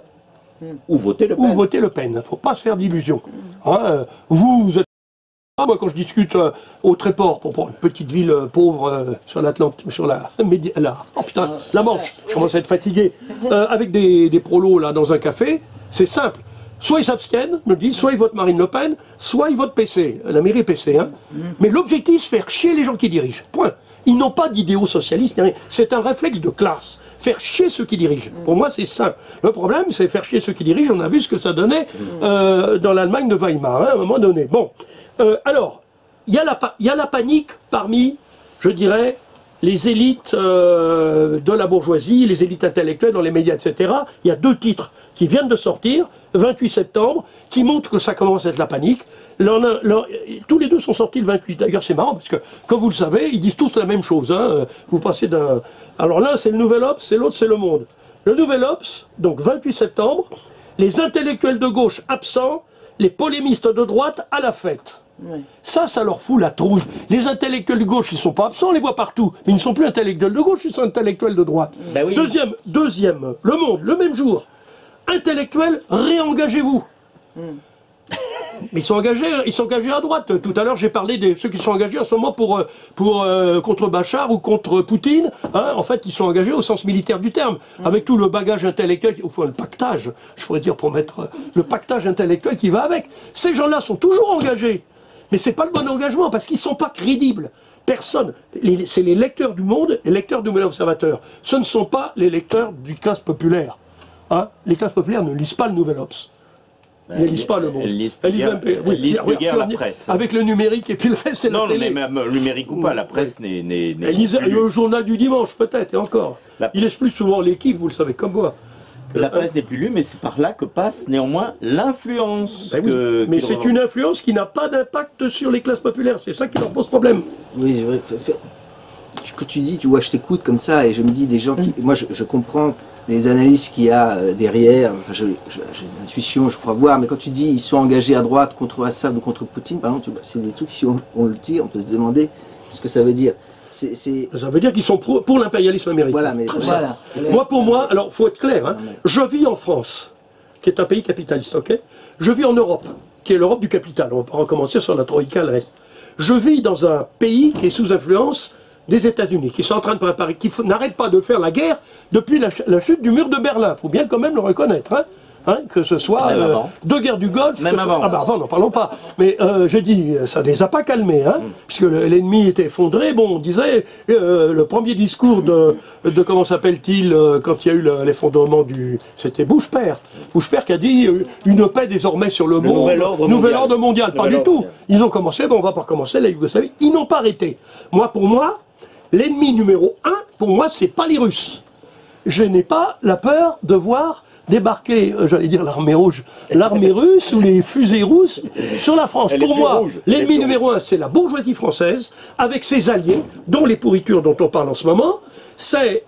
ou voter Le Pen. Il ne faut pas se faire d'illusions. Hein, vous êtes... Moi, quand je discute au Tréport, pour une petite ville pauvre sur l'Atlantique, sur la Manche, je commence à être fatigué, avec des prolos là, dans un café, c'est simple. Soit ils s'abstiennent, me disent, soit ils votent Marine Le Pen, soit ils votent PC. La mairie PC. Hein. Mais l'objectif, c'est faire chier les gens qui dirigent. Point. Ils n'ont pas d'idéaux socialistes. C'est un réflexe de classe. Faire chier ceux qui dirigent. Pour moi, c'est ça. Le problème, c'est faire chier ceux qui dirigent. On a vu ce que ça donnait dans l'Allemagne de Weimar, hein, à un moment donné. Bon. Alors, il y a la panique parmi, je dirais, les élites de la bourgeoisie, les élites intellectuelles dans les médias, etc. Il y a 2 titres qui viennent de sortir, 28 septembre, qui montrent que ça commence à être la panique. Tous les 2 sont sortis le 28. D'ailleurs, c'est marrant, parce que, comme vous le savez, ils disent tous la même chose. Hein. Vous passez d'un... Alors l'un, c'est le Nouvel Obs, et l'autre, c'est Le Monde. Le Nouvel Obs, donc 28 septembre, les intellectuels de gauche absents, les polémistes de droite à la fête. Oui. Ça leur fout la trouille. Les intellectuels de gauche, ils ne sont pas absents, on les voit partout. Mais ils ne sont plus intellectuels de gauche, ils sont intellectuels de droite. Ben oui. Deuxième, Le Monde, le même jour. Intellectuels, réengagez-vous. Mais ils sont engagés à droite. Tout à l'heure, j'ai parlé de ceux qui sont engagés en ce moment contre Bachar ou contre Poutine. Hein, en fait, ils sont engagés au sens militaire du terme, avec tout le bagage intellectuel, enfin le pactage, je pourrais dire pour mettre le pactage intellectuel qui va avec. Ces gens-là sont toujours engagés. Mais c'est pas le bon engagement, parce qu'ils ne sont pas crédibles. Personne. C'est les lecteurs du Monde, les lecteurs du Nouvel Observateur. Ce ne sont pas les lecteurs du classe populaire. Hein, les classes populaires ne lisent pas le Nouvel Obs. Elles ne lisent pas le Monde. Elles lisent plus guère la presse. Avec le numérique et puis le reste, c'est la télé. Non, mais même le numérique ou pas, la presse n'est... Elles lisent le journal du dimanche, peut-être, et encore. Ils lisent plus souvent l'équipe, vous le savez, comme moi. La presse n'est plus lue, mais c'est par là que passe néanmoins l'influence. Mais c'est une influence qui n'a pas d'impact sur les classes populaires. C'est ça qui leur pose problème. Oui, ce que tu dis, tu vois, je t'écoute comme ça et je me dis des gens qui... Moi, je comprends les analyses qu'il y a derrière. Enfin, j'ai une intuition, je crois voir. Mais quand tu dis ils sont engagés à droite contre Assad ou contre Poutine, par exemple, c'est des trucs, si on le dit, on peut se demander ce que ça veut dire. Ça veut dire qu'ils sont pour l'impérialisme américain. Voilà, mais voilà. Pour moi, alors, faut être clair, hein, je vis en France, qui est un pays capitaliste, ok? Je vis en Europe, qui est l'Europe du capital. On va pas recommencer sur la Troïka, le reste. Je vis dans un pays qui est sous influence des États-Unis, qui sont en train de préparer, qui n'arrêtent pas de faire la guerre depuis la chute du mur de Berlin. Il faut bien quand même le reconnaître, hein. Hein, que ce soit 2 guerres du Golfe, même avant. Ah bah avant, n'en parlons pas. Mais je dis, ça ne les a pas calmés, hein, puisque l'ennemi était effondré. Bon, on disait, le premier discours de comment s'appelle-t-il, quand il y a eu l'effondrement c'était Bush père. Bush père qui a dit une paix désormais sur le monde, nouvel ordre mondial. Pas du tout. Ils ont commencé, bon, on va pas recommencer la Yougoslavie. Ils n'ont pas arrêté. Pour moi, l'ennemi numéro 1, pour moi, c'est pas les Russes. Je n'ai pas la peur de voir débarquer, j'allais dire l'armée rouge, l'armée russe ou les fusées russes sur la France. Pour moi, l'ennemi numéro 1, c'est la bourgeoisie française, avec ses alliés, dont les pourritures dont on parle en ce moment. C'est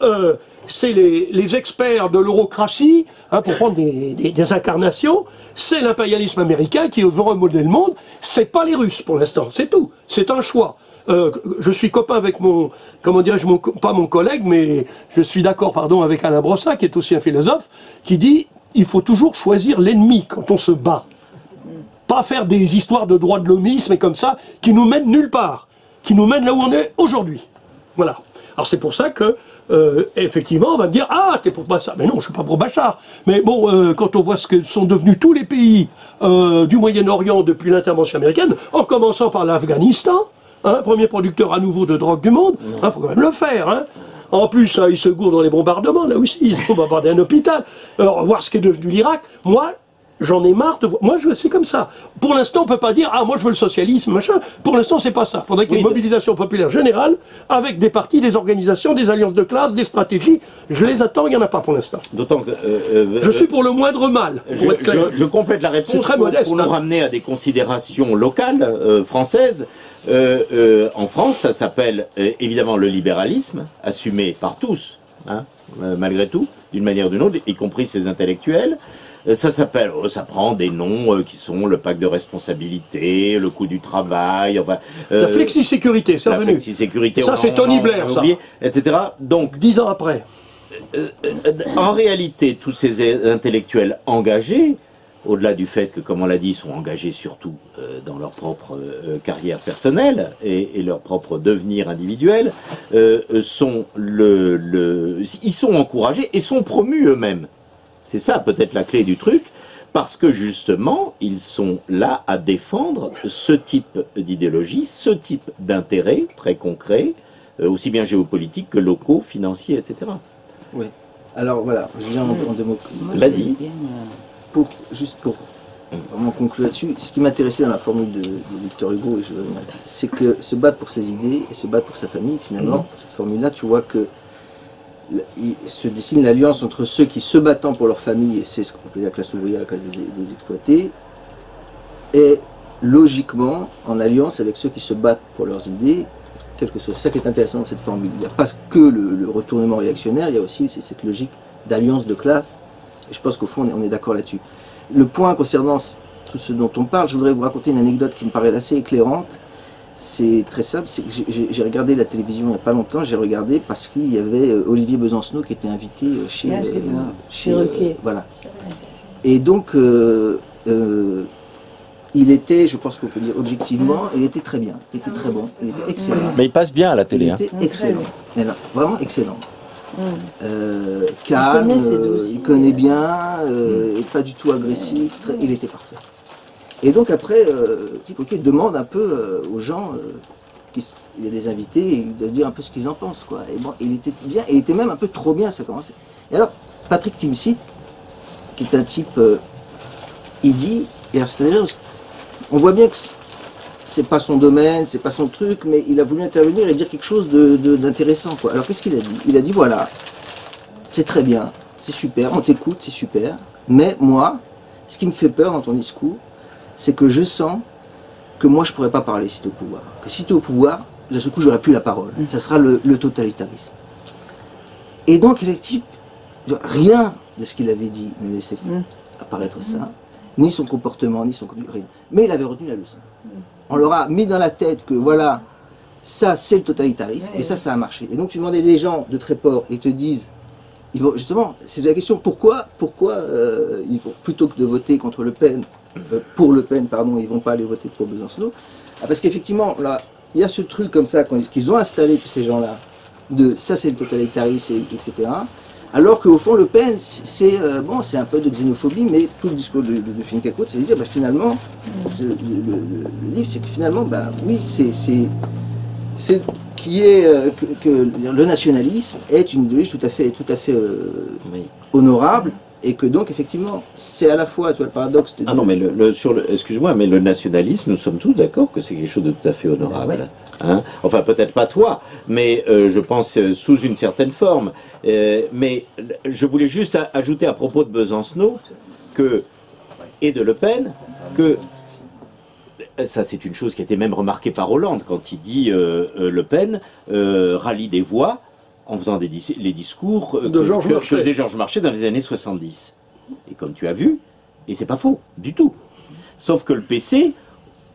les experts de l'eurocratie, hein, pour prendre des incarnations. C'est l'impérialisme américain qui veut remodeler le monde. C'est pas les Russes pour l'instant, c'est tout. C'est un choix. Je suis copain avec mon, comment dirais-je, pas mon collègue, mais je suis d'accord, avec Alain Brossat, qui est aussi un philosophe, qui dit il faut toujours choisir l'ennemi quand on se bat. Pas faire des histoires de droit de l'homisme et comme ça, qui nous mènent nulle part, qui nous mènent là où on est aujourd'hui. Voilà. Alors c'est pour ça que effectivement, on va me dire « Ah, t'es pour Bachar !» Mais non, je ne suis pas pour Bachar. Mais bon, quand on voit ce que sont devenus tous les pays du Moyen-Orient depuis l'intervention américaine, en commençant par l'Afghanistan, hein, premier producteur à nouveau de drogue du monde, il faut quand même le faire. Hein. En plus, ils se gourent dans les bombardements, là aussi, ils ont bombardé un hôpital. Alors, voir ce qui est devenu l'Irak, moi, j'en ai marre de voir. Moi, c'est comme ça. Pour l'instant, on ne peut pas dire « Ah, moi, je veux le socialisme, machin ». Pour l'instant, c'est pas ça. Il faudrait qu'il y ait une mobilisation populaire générale avec des partis, des organisations, des alliances de classe, des stratégies. Je les attends, il n'y en a pas pour l'instant. D'autant que... je suis pour le moindre mal. Je complète la réponse très modeste, pour nous ramener à des considérations locales, françaises. En France, ça s'appelle évidemment le libéralisme, assumé par tous, hein, malgré tout, d'une manière ou d'une autre, y compris ces intellectuels. Ça s'appelle, ça prend des noms qui sont le pacte de responsabilité, le coût du travail, enfin... la flexi-sécurité, c'est revenu. La flexi-sécurité, ça c'est Tony Blair, ça. Etc. Donc, 10 ans après. En réalité, tous ces intellectuels engagés, au-delà du fait que, comme on l'a dit, ils sont engagés surtout dans leur propre carrière personnelle et leur propre devenir individuel, ils sont encouragés et sont promus eux-mêmes. C'est ça peut-être la clé du truc, parce que justement, ils sont là à défendre ce type d'idéologie, ce type d'intérêts très concrets, aussi bien géopolitiques que locaux, financiers, etc. Oui. Alors voilà, je viens en deux mots. Vas-y. Juste pour vraiment conclure là-dessus, ce qui m'intéressait dans la formule de Victor Hugo, c'est que se battre pour ses idées et se battre pour sa famille, finalement, cette formule-là, tu vois que il se dessine l'alliance entre ceux qui se battant pour leur famille, et c'est ce qu'on appelle la classe ouvrière, la classe des exploités, et logiquement en alliance avec ceux qui se battent pour leurs idées, quelque chose. C'est ça qui est intéressant dans cette formule. Il n'y a pas que le retournement réactionnaire, il y a aussi cette logique d'alliance de classe, et je pense qu'au fond on est d'accord là-dessus. Le point concernant tout ce dont on parle, je voudrais vous raconter une anecdote qui me paraît assez éclairante. C'est très simple, c'est que j'ai regardé la télévision il n'y a pas longtemps, j'ai regardé parce qu'il y avait Olivier Besancenot qui était invité chez Ruquier. Voilà. Et donc, il était, je pense qu'on peut dire objectivement, il était très bien, il était très bon, il était excellent. Mais il passe bien à la télé. Il était excellent, vraiment excellent. Calme, il connaît bien, et pas du tout agressif, il était parfait. Et donc après, il demande un peu aux gens, il y a des invités, de dire un peu ce qu'ils en pensent, quoi. Et bon, il était bien, il était même un peu trop bien, ça commençait. Et alors, Patrick Timsit, qui est un type, il dit, et c'est-à-dire, on voit bien que c'est pas son domaine, c'est pas son truc, mais il a voulu intervenir et dire quelque chose d'intéressant, quoi. Alors qu'est-ce qu'il a dit? Il a dit, voilà, c'est très bien, c'est super, on t'écoute, c'est super, mais moi, ce qui me fait peur dans ton discours, c'est que je sens que moi je pourrais pas parler si tu es au pouvoir. Que si tu es au pouvoir, de ce coup j'aurais plus la parole. Ça sera le totalitarisme. Et donc il a dit, rien de ce qu'il avait dit ne laissait apparaître ça, ni son comportement, ni son rien. Mais il avait retenu la leçon. On leur a mis dans la tête que voilà, ça c'est le totalitarisme, et ça a marché. Et donc tu demandais des gens de Tréport, et te disent, ils vont, justement, c'est la question, pourquoi ils vont, plutôt que de voter contre Le Pen, pour Le Pen, pardon, ils ne vont pas aller voter pour Besancenot. Parce qu'effectivement, là, il y a ce truc comme ça qu'ils ont installé, tous ces gens-là, de ça c'est le totalitarisme, etc. Alors qu'au fond, Le Pen, c'est bon, c'est un peu de xénophobie, mais tout le discours de Philippe Cacault, c'est de dire, bah, finalement, le livre, c'est que finalement, bah, oui, c'est qui est que le nationalisme est une idéologie tout à fait honorable, et que donc effectivement c'est à la fois, tu vois, le paradoxe de... Ah non, mais excuse-moi, mais le nationalisme, nous sommes tous d'accord que c'est quelque chose de tout à fait honorable. Ben ouais. Hein, enfin, peut-être pas toi, mais je pense sous une certaine forme. Mais je voulais juste ajouter à propos de Besancenot et de Le Pen que ça, c'est une chose qui a été même remarquée par Hollande quand il dit Le Pen rallie des voix en faisant les discours que faisait Georges Marchais dans les années 70. Et comme tu as vu, et c'est pas faux, du tout. Sauf que le PC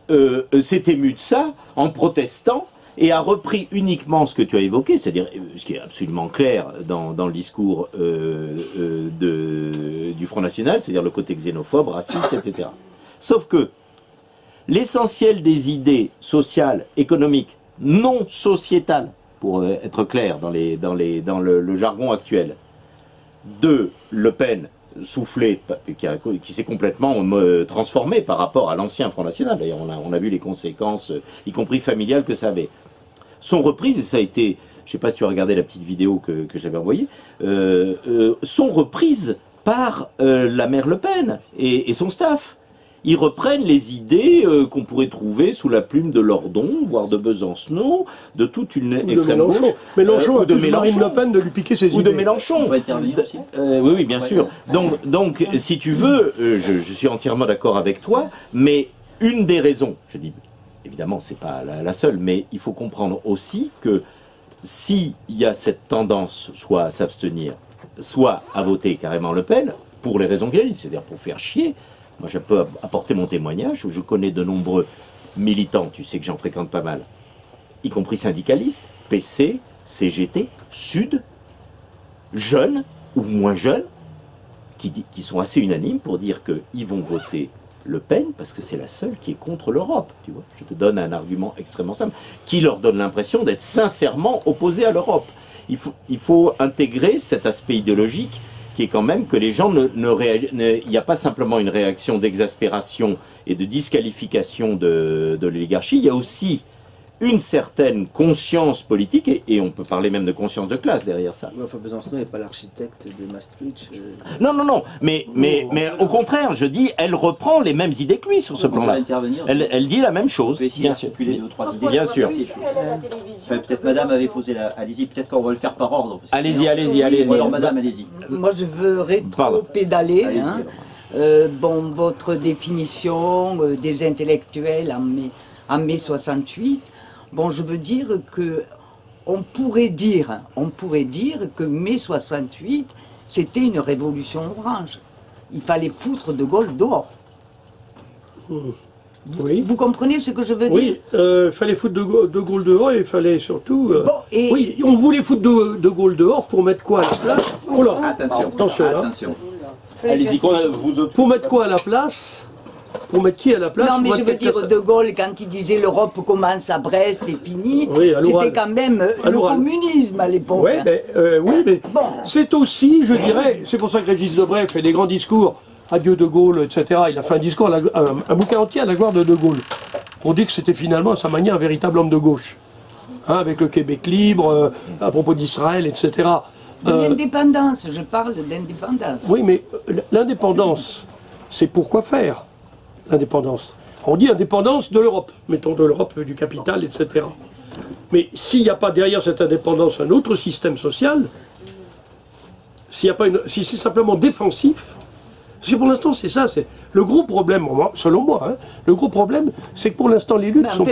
s'est ému de ça en protestant et a repris uniquement ce que tu as évoqué, c'est-à-dire ce qui est absolument clair dans le discours du Front National, c'est-à-dire le côté xénophobe, raciste, etc. Sauf que l'essentiel des idées sociales, économiques, non sociétales, pour être clair dans le jargon actuel. 2, Le Pen, soufflé, qui s'est complètement transformé par rapport à l'ancien Front National. D'ailleurs, on a vu les conséquences, y compris familiales, que ça avait. Sont reprises, et ça a été, je ne sais pas si tu as regardé la petite vidéo que j'avais envoyée, sont reprises par la mère Le Pen et son staff. Ils reprennent les idées qu'on pourrait trouver sous la plume de Lordon, voire de Besancenot, de toute une extrême gauche. Mélenchon a de Marine Le Pen de lui piquer ses idées. Ou de Mélenchon. On va intervenir aussi. Oui, bien sûr. Donc, si tu veux, je suis entièrement d'accord avec toi, mais une des raisons, je dis, évidemment, c'est pas la seule, mais il faut comprendre aussi que s'il y a cette tendance, soit à s'abstenir, soit à voter carrément Le Pen, pour les raisons qu'il a dit, c'est-à-dire pour faire chier. Moi, je peux apporter mon témoignage, où je connais de nombreux militants, tu sais que j'en fréquente pas mal, y compris syndicalistes, PC, CGT, Sud, jeunes ou moins jeunes, qui sont assez unanimes pour dire qu'ils vont voter Le Pen parce que c'est la seule qui est contre l'Europe. Tu vois, je te donne un argument extrêmement simple, qui leur donne l'impression d'être sincèrement opposés à l'Europe. Il faut intégrer cet aspect idéologique qui est quand même que les gens il n'y a pas simplement une réaction d'exaspération et de disqualification de l'oligarchie, il y a aussi une certaine conscience politique, et on peut parler même de conscience de classe derrière ça. Ouais, enfin, Besancenot n'est pas l'architecte de Maastricht. Non, mais au contraire, je dis, elle reprend les mêmes idées que lui sur ce plan-là. Elle dit la même chose, bien sûr. Bien sûr. Enfin, peut-être madame avait posé la... Allez-y, peut-être qu'on va le faire par ordre. Allez-y. Alors madame, allez-y. Moi je veux rétro-pédaler. Bon, votre définition des intellectuels en mai 68, bon, je veux dire que on pourrait dire que mai 68, c'était une révolution orange. Il fallait foutre De Gaulle dehors. Oui. Vous comprenez ce que je veux dire? Oui, il fallait foutre de Gaulle dehors, et il fallait surtout... Oui, on voulait foutre de Gaulle dehors pour mettre quoi à la place? Oh là, attention. Allez-y, pour mettre quoi à la place? Pour mettre qui à la place? Non, mais je veux dire, De Gaulle, quand il disait l'Europe commence à Brest et fini, c'était quand même le communisme à l'époque. Oui, mais bon. C'est aussi, je dirais, c'est pour ça que Régis Debray fait des grands discours, adieu De Gaulle, etc. Il a fait un discours, un bouquin entier à la gloire de Gaulle. On dit que c'était finalement, à sa manière, un véritable homme de gauche. Hein, avec le Québec libre, à propos d'Israël, etc. De l'indépendance, je parle d'indépendance. Oui, mais l'indépendance, c'est pourquoi faire l'indépendance. On dit indépendance de l'Europe, mettons de l'Europe, du capital, etc. Mais s'il n'y a pas derrière cette indépendance un autre système social, si c'est simplement défensif, parce que pour l'instant c'est ça, c'est le gros problème, selon moi, hein, le gros problème, c'est que pour l'instant les luttes sont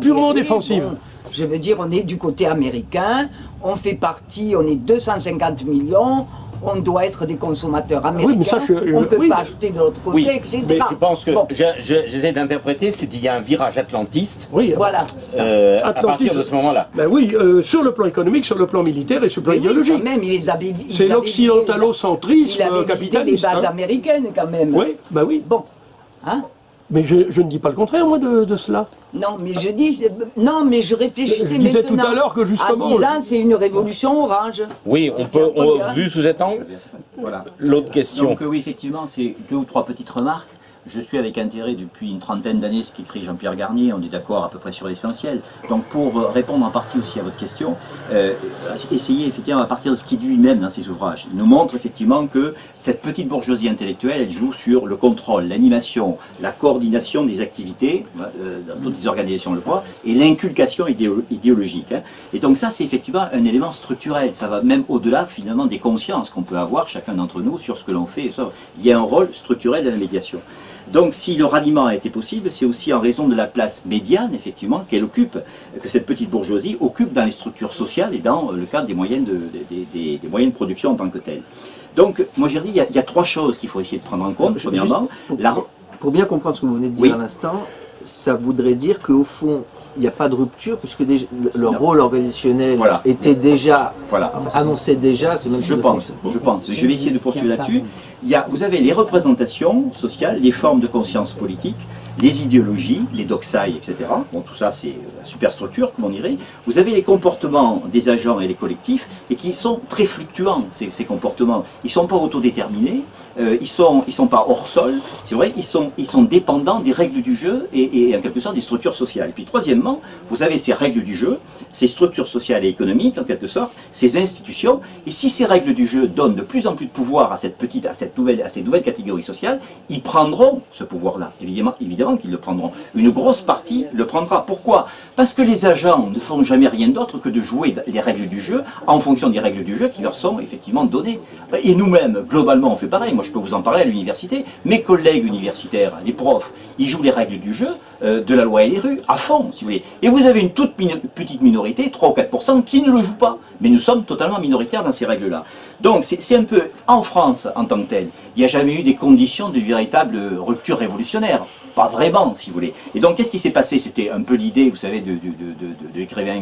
purement défensives. Bon, je veux dire, on est du côté américain, on fait partie, on est 250 millions, on doit être des consommateurs américains, oui, mais ça, on ne peut pas acheter de l'autre côté, etc. Mais je pense que, j'essaie d'interpréter, c'est qu'il y a un virage atlantiste, voilà. À partir de ce moment-là. Ben oui, sur le plan économique, sur le plan militaire et sur le plan idéologique. C'est l'occidentalo-centrisme capitaliste. Il avait les bases américaines quand même. Oui, ben oui. Bon, hein? Mais je ne dis pas le contraire, moi, de cela. Non, mais je dis... Non, mais je réfléchissais maintenant... Je disais tout à l'heure que justement... En disant, c'est une révolution orange. Oui, vu sous cet angle, voilà. L'autre question. Donc oui, effectivement, c'est 2 ou 3 petites remarques. Je suis avec intérêt depuis une trentaine d'années ce qu'écrit Jean-Pierre Garnier, on est d'accord à peu près sur l'essentiel. Donc pour répondre en partie aussi à votre question, essayez effectivement à partir de ce qu'il dit lui-même dans ses ouvrages. Il nous montre effectivement que cette petite bourgeoisie intellectuelle, elle joue sur le contrôle, l'animation, la coordination des activités, dans toutes les organisations on le voit, et l'inculcation idéologique. Hein. Et donc ça c'est effectivement un élément structurel, ça va même au-delà finalement des consciences qu'on peut avoir chacun d'entre nous sur ce que l'on fait. Il y a un rôle structurel de la médiation. Donc si le ralliement a été possible, c'est aussi en raison de la place médiane, effectivement, qu'elle occupe, que cette petite bourgeoisie occupe dans les structures sociales et dans le cadre des moyens des moyens de production en tant que tels. Donc, moi j'ai dit, il y a 3 choses qu'il faut essayer de prendre en compte. Premièrement, pour bien comprendre ce que vous venez de dire à l'instant, ça voudrait dire qu'au fond, il n'y a pas de rupture, puisque déjà, le rôle organisationnel était déjà, annonçait déjà. Je pense, mais je vais essayer de poursuivre là-dessus. Vous avez les représentations sociales, les formes de conscience politique, les idéologies, les doxailles, etc. Bon, tout ça, c'est la superstructure, comme on dirait. Vous avez les comportements des agents et les collectifs, et qui sont très fluctuants, ces comportements. Ils ne sont pas autodéterminés, ils ne sont pas hors sol, c'est vrai, ils sont dépendants des règles du jeu et en quelque sorte des structures sociales. Et puis troisièmement, vous avez ces règles du jeu, ces structures sociales et économiques, en quelque sorte, ces institutions, et si ces règles du jeu donnent de plus en plus de pouvoir à ces nouvelles catégories sociales, ils prendront ce pouvoir-là. Évidemment qu'ils le prendront. Une grosse partie le prendra. Pourquoi? Parce que les agents ne font jamais rien d'autre que de jouer les règles du jeu en fonction des règles du jeu qui leur sont effectivement données. Et nous-mêmes, globalement, on fait pareil. Moi, je peux vous en parler à l'université. Mes collègues universitaires, les profs, ils jouent les règles du jeu de la loi et les rues à fond, si vous voulez. Et vous avez une toute petite minorité, 3 ou 4%, qui ne le joue pas. Mais nous sommes totalement minoritaires dans ces règles-là. Donc, c'est un peu, en France, en tant que telle, il n'y a jamais eu des conditions de véritable rupture révolutionnaire. Pas vraiment, si vous voulez. Et donc, qu'est-ce qui s'est passé? C'était un peu l'idée, vous savez, de l'écrivain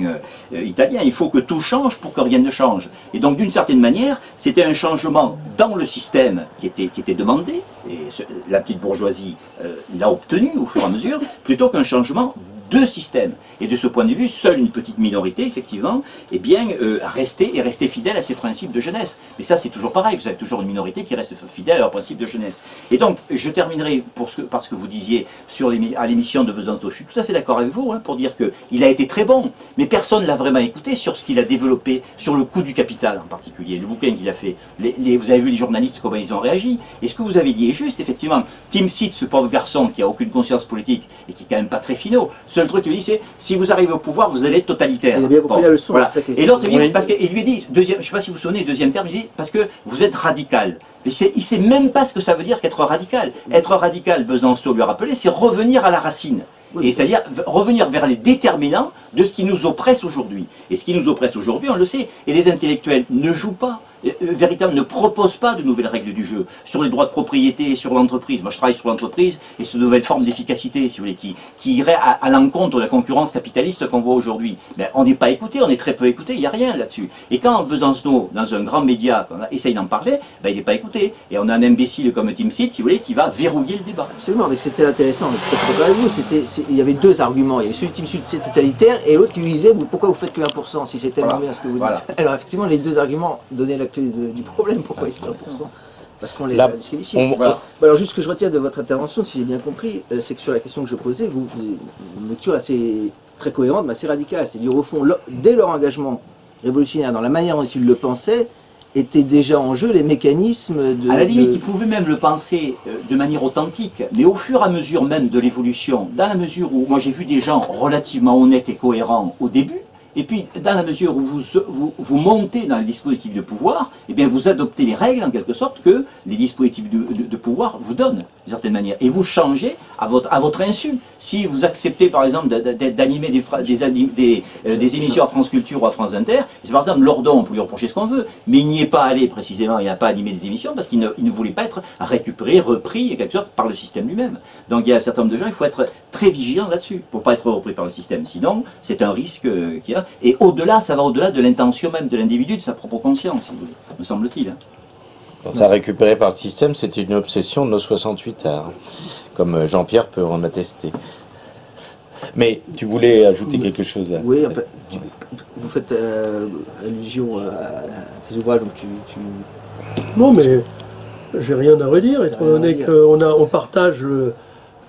italien. Il faut que tout change pour que rien ne change. Et donc, d'une certaine manière, c'était un changement dans le système qui était demandé, et la petite bourgeoisie l'a obtenu au fur et à mesure, plutôt qu'un changement de système. Et de ce point de vue, seule une petite minorité, effectivement, est bien restée fidèle à ses principes de jeunesse. Mais ça, c'est toujours pareil, vous avez toujours une minorité qui reste fidèle à leurs principes de jeunesse. Et donc, je terminerai par ce que vous disiez à l'émission de Besançon. Je suis tout à fait d'accord avec vous, hein, pour dire qu'il a été très bon, mais personne ne l'a vraiment écouté sur ce qu'il a développé, sur le coût du capital en particulier, le bouquin qu'il a fait. Vous avez vu les journalistes, comment ils ont réagi. Et ce que vous avez dit est juste, effectivement. Tim Seed, ce pauvre garçon qui a aucune conscience politique et qui est quand même pas très finot, seul truc qu'il dit, c'est si vous arrivez au pouvoir, vous allez être totalitaire. Il a bien compris la leçon, voilà. Et l'autre, il lui dit, je ne sais pas si vous vous souvenez, deuxième terme, il dit, parce que vous êtes radical. Mais il ne sait même pas ce que ça veut dire qu'être radical. Être radical, Besançon lui a rappelé, c'est revenir à la racine. Et c'est-à-dire revenir vers les déterminants de ce qui nous oppresse aujourd'hui. Et ce qui nous oppresse aujourd'hui, on le sait. Et les intellectuels ne jouent pas, véritablement ne proposent pas de nouvelles règles du jeu. Sur les droits de propriété, sur l'entreprise. Moi, je travaille sur l'entreprise et sur de nouvelles formes d'efficacité, si vous voulez, qui iraient à l'encontre de la concurrence capitaliste qu'on voit aujourd'hui. Mais on n'est pas écouté, on est très peu écouté, il n'y a rien là-dessus. Et quand Besançon, dans un grand média, essaye d'en parler, ben, il n'est pas écouté. Et on a un imbécile comme Tim Seed, si vous voulez, qui va verrouiller le débat. Absolument, mais c'était intéressant. Je suis d'accord avec vous. Il y avait deux arguments. Il y avait celui de Tim Seed, c'est totalitaire, et l'autre qui lui disait pourquoi vous faites que 1% si c'est tellement bien ce que vous dites. Alors effectivement, les deux arguments donnaient la clé du problème. Pourquoi il fait 1%? Parce qu'on les a disqualifiés. Alors juste ce que je retiens de votre intervention, si j'ai bien compris, c'est que sur la question que je posais, vous une lecture très cohérente, mais assez radicale. C'est-à-dire au fond, dès leur engagement révolutionnaire, dans la manière dont ils le pensaient, étaient déjà en jeu les mécanismes de... À la limite, ils pouvaient même le penser de manière authentique, mais au fur et à mesure même de l'évolution, dans la mesure où moi j'ai vu des gens relativement honnêtes et cohérents au début, et puis dans la mesure où vous montez dans les dispositifs de pouvoir, eh bien vous adoptez les règles en quelque sorte que les dispositifs de pouvoir vous donnent, d'une certaine manière, et vous changez à votre insu. Si vous acceptez par exemple d'animer des émissions à France Culture ou à France Inter, c'est par exemple Lordon, on peut lui reprocher ce qu'on veut, mais il n'y est pas allé précisément, il n'a pas animé des émissions parce qu'il ne voulait pas être récupéré, repris en quelque sorte par le système lui-même. Donc il y a un certain nombre de gens, il faut être très vigilant là-dessus pour ne pas être repris par le système, sinon c'est un risque qu'il y a. Et au-delà, ça va au-delà de l'intention même de l'individu, de sa propre conscience, si vous voulez, me semble-t-il. Ça récupéré par le système, c'est une obsession de nos 68 heures, comme Jean-Pierre peut en attester. Mais tu voulais ajouter quelque chose là? Oui, en fait, vous faites allusion à tes ouvrages, donc tu... Non, mais j'ai rien à redire, étant donné qu'on partage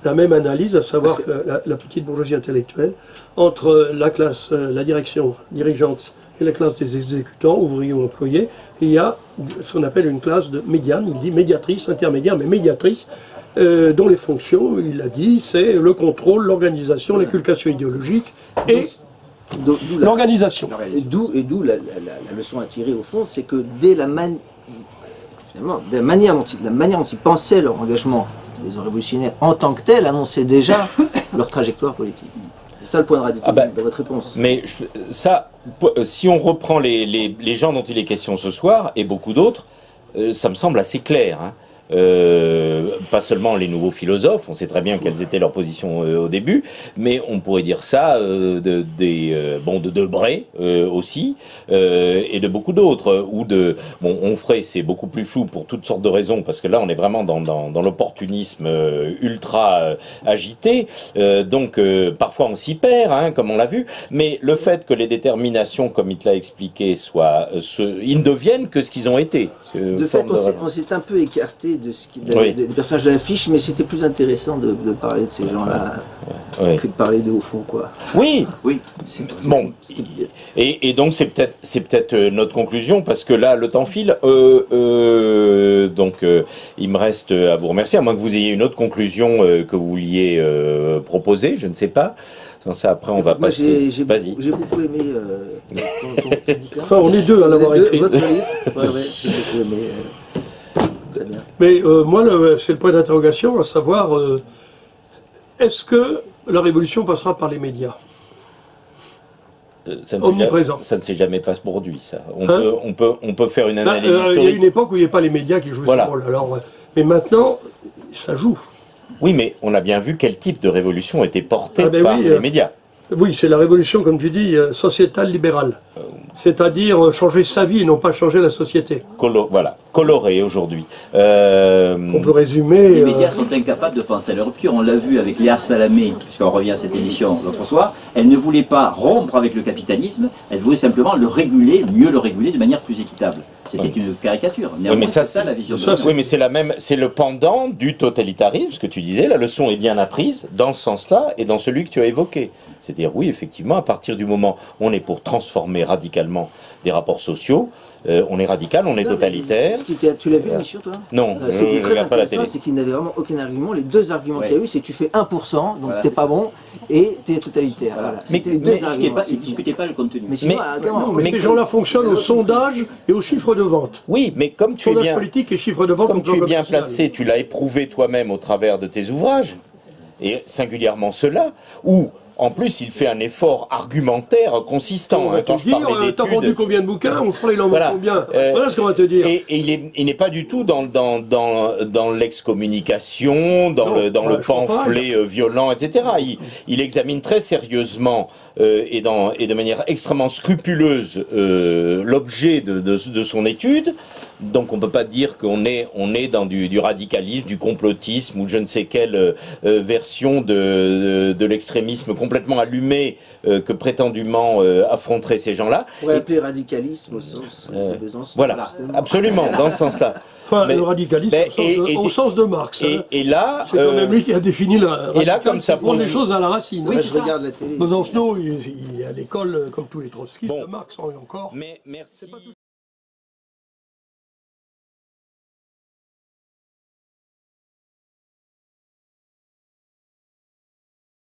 la même analyse, à savoir que la petite bourgeoisie intellectuelle, entre la classe, la direction dirigeante et la classe des exécutants, ouvriers ou employés, il y a ce qu'on appelle une classe de médiane, il dit médiatrice, intermédiaire, mais médiatrice, dont les fonctions, il l'a dit, c'est le contrôle, l'organisation, l'inculcation idéologique et l'organisation. D'où la leçon à tirer au fond, c'est que dès la manière dont ils pensaient leur engagement, les révolutionnaires en tant que tels annonçaient déjà leur trajectoire politique. C'est ça le point de radicalité de votre réponse. Mais ça, si on reprend les gens dont il est question ce soir, et beaucoup d'autres, ça me semble assez clair. Hein. pas seulement les nouveaux philosophes, on sait très bien quelles étaient leurs positions au début, mais on pourrait dire ça de Debré aussi, et de beaucoup d'autres, ou de Onfray, c'est beaucoup plus flou pour toutes sortes de raisons, parce que là on est vraiment dans l'opportunisme ultra agité, donc parfois on s'y perd, hein, comme on l'a vu, mais le fait que les déterminations, comme il te l'a expliqué, ils ne deviennent que ce qu'ils ont été. De fait, on s'est un peu écarté des personnages de l'affiche, mais c'était plus intéressant de parler de ces gens-là que de parler de au fond, quoi. Oui, oui. Bon, et donc c'est peut-être notre conclusion, parce que là le temps file. Donc il me reste à vous remercier, à moins que vous ayez une autre conclusion que vous vouliez proposer, je ne sais pas. Sans ça, après on va passer. Vas-y. J'ai beaucoup aimé ton enfin, on est deux à l'avoir écrit. Votre livre. J'ai beaucoup aimé. Très bien. Mais moi, c'est le point d'interrogation, à savoir, est-ce que la révolution passera par les médias ça omniprésent. Ça ne s'est jamais pas produit, ça. On peut faire une analyse historique. Il y a une époque où il n'y avait pas les médias qui jouaient ce rôle. Alors, mais maintenant, ça joue. Oui, mais on a bien vu quel type de révolution était portée par les médias. Oui, c'est la révolution, comme tu dis, sociétale libérale. C'est-à-dire changer sa vie et non pas changer la société. Voilà, coloré aujourd'hui. On peut résumer... Les médias sont incapables de penser à la rupture. On l'a vu avec Léa Salamé, puisqu'on revient à cette émission l'autre soir. Elle ne voulait pas rompre avec le capitalisme, elle voulait simplement le réguler, mieux le réguler de manière plus équitable. C'était une caricature. Oui, mais ça, c'est la vision. Oui, mais c'est le pendant du totalitarisme, ce que tu disais. La leçon est bien apprise dans ce sens-là et dans celui que tu as évoqué. C'est-à-dire, oui, effectivement, à partir du moment où on est pour transformer radicalement des rapports sociaux, on est radical, on est totalitaire. Tu l'as vu l'émission, toi? Non, ce qui était très intéressant, c'est qu'il n'avait vraiment aucun argument. Les deux arguments qu'il y a eu, c'est que tu fais 1%, donc voilà, t'es pas bon, et t'es totalitaire. Voilà. Mais les deux arguments. Ne discutez pas le contenu. Mais ces gens-là fonctionnent au sondage et au chiffre de vente. Oui, mais comme tu es bien, politique et chiffre de vente, comme tu es bien placé, tu l'as éprouvé toi-même au travers de tes ouvrages, et singulièrement ceux-là, où en plus, il fait un effort argumentaire consistant. Quand je parle d'études... T'as vendu combien de bouquins? Il en vend combien? Voilà ce qu'on va te dire. Et il n'est pas du tout dans l'excommunication, dans le pamphlet violent, etc. Il examine très sérieusement et de manière extrêmement scrupuleuse l'objet de son étude. Donc on ne peut pas dire qu'on est dans du radicalisme, du complotisme ou je ne sais quelle version de l'extrémisme complètement allumé que prétendument affronteraient ces gens-là. On pourrait appeler radicalisme au sens de Besançon. Voilà, absolument, dans ce sens-là. Enfin, le radicalisme au sens de Marx. Et là, c'est quand même lui qui a défini la. Et là, comme ça prend les choses à la racine. Oui, je regarde la télé. Besançon, il est à l'école, comme tous les trotskistes de Marx, encore. Mais merci.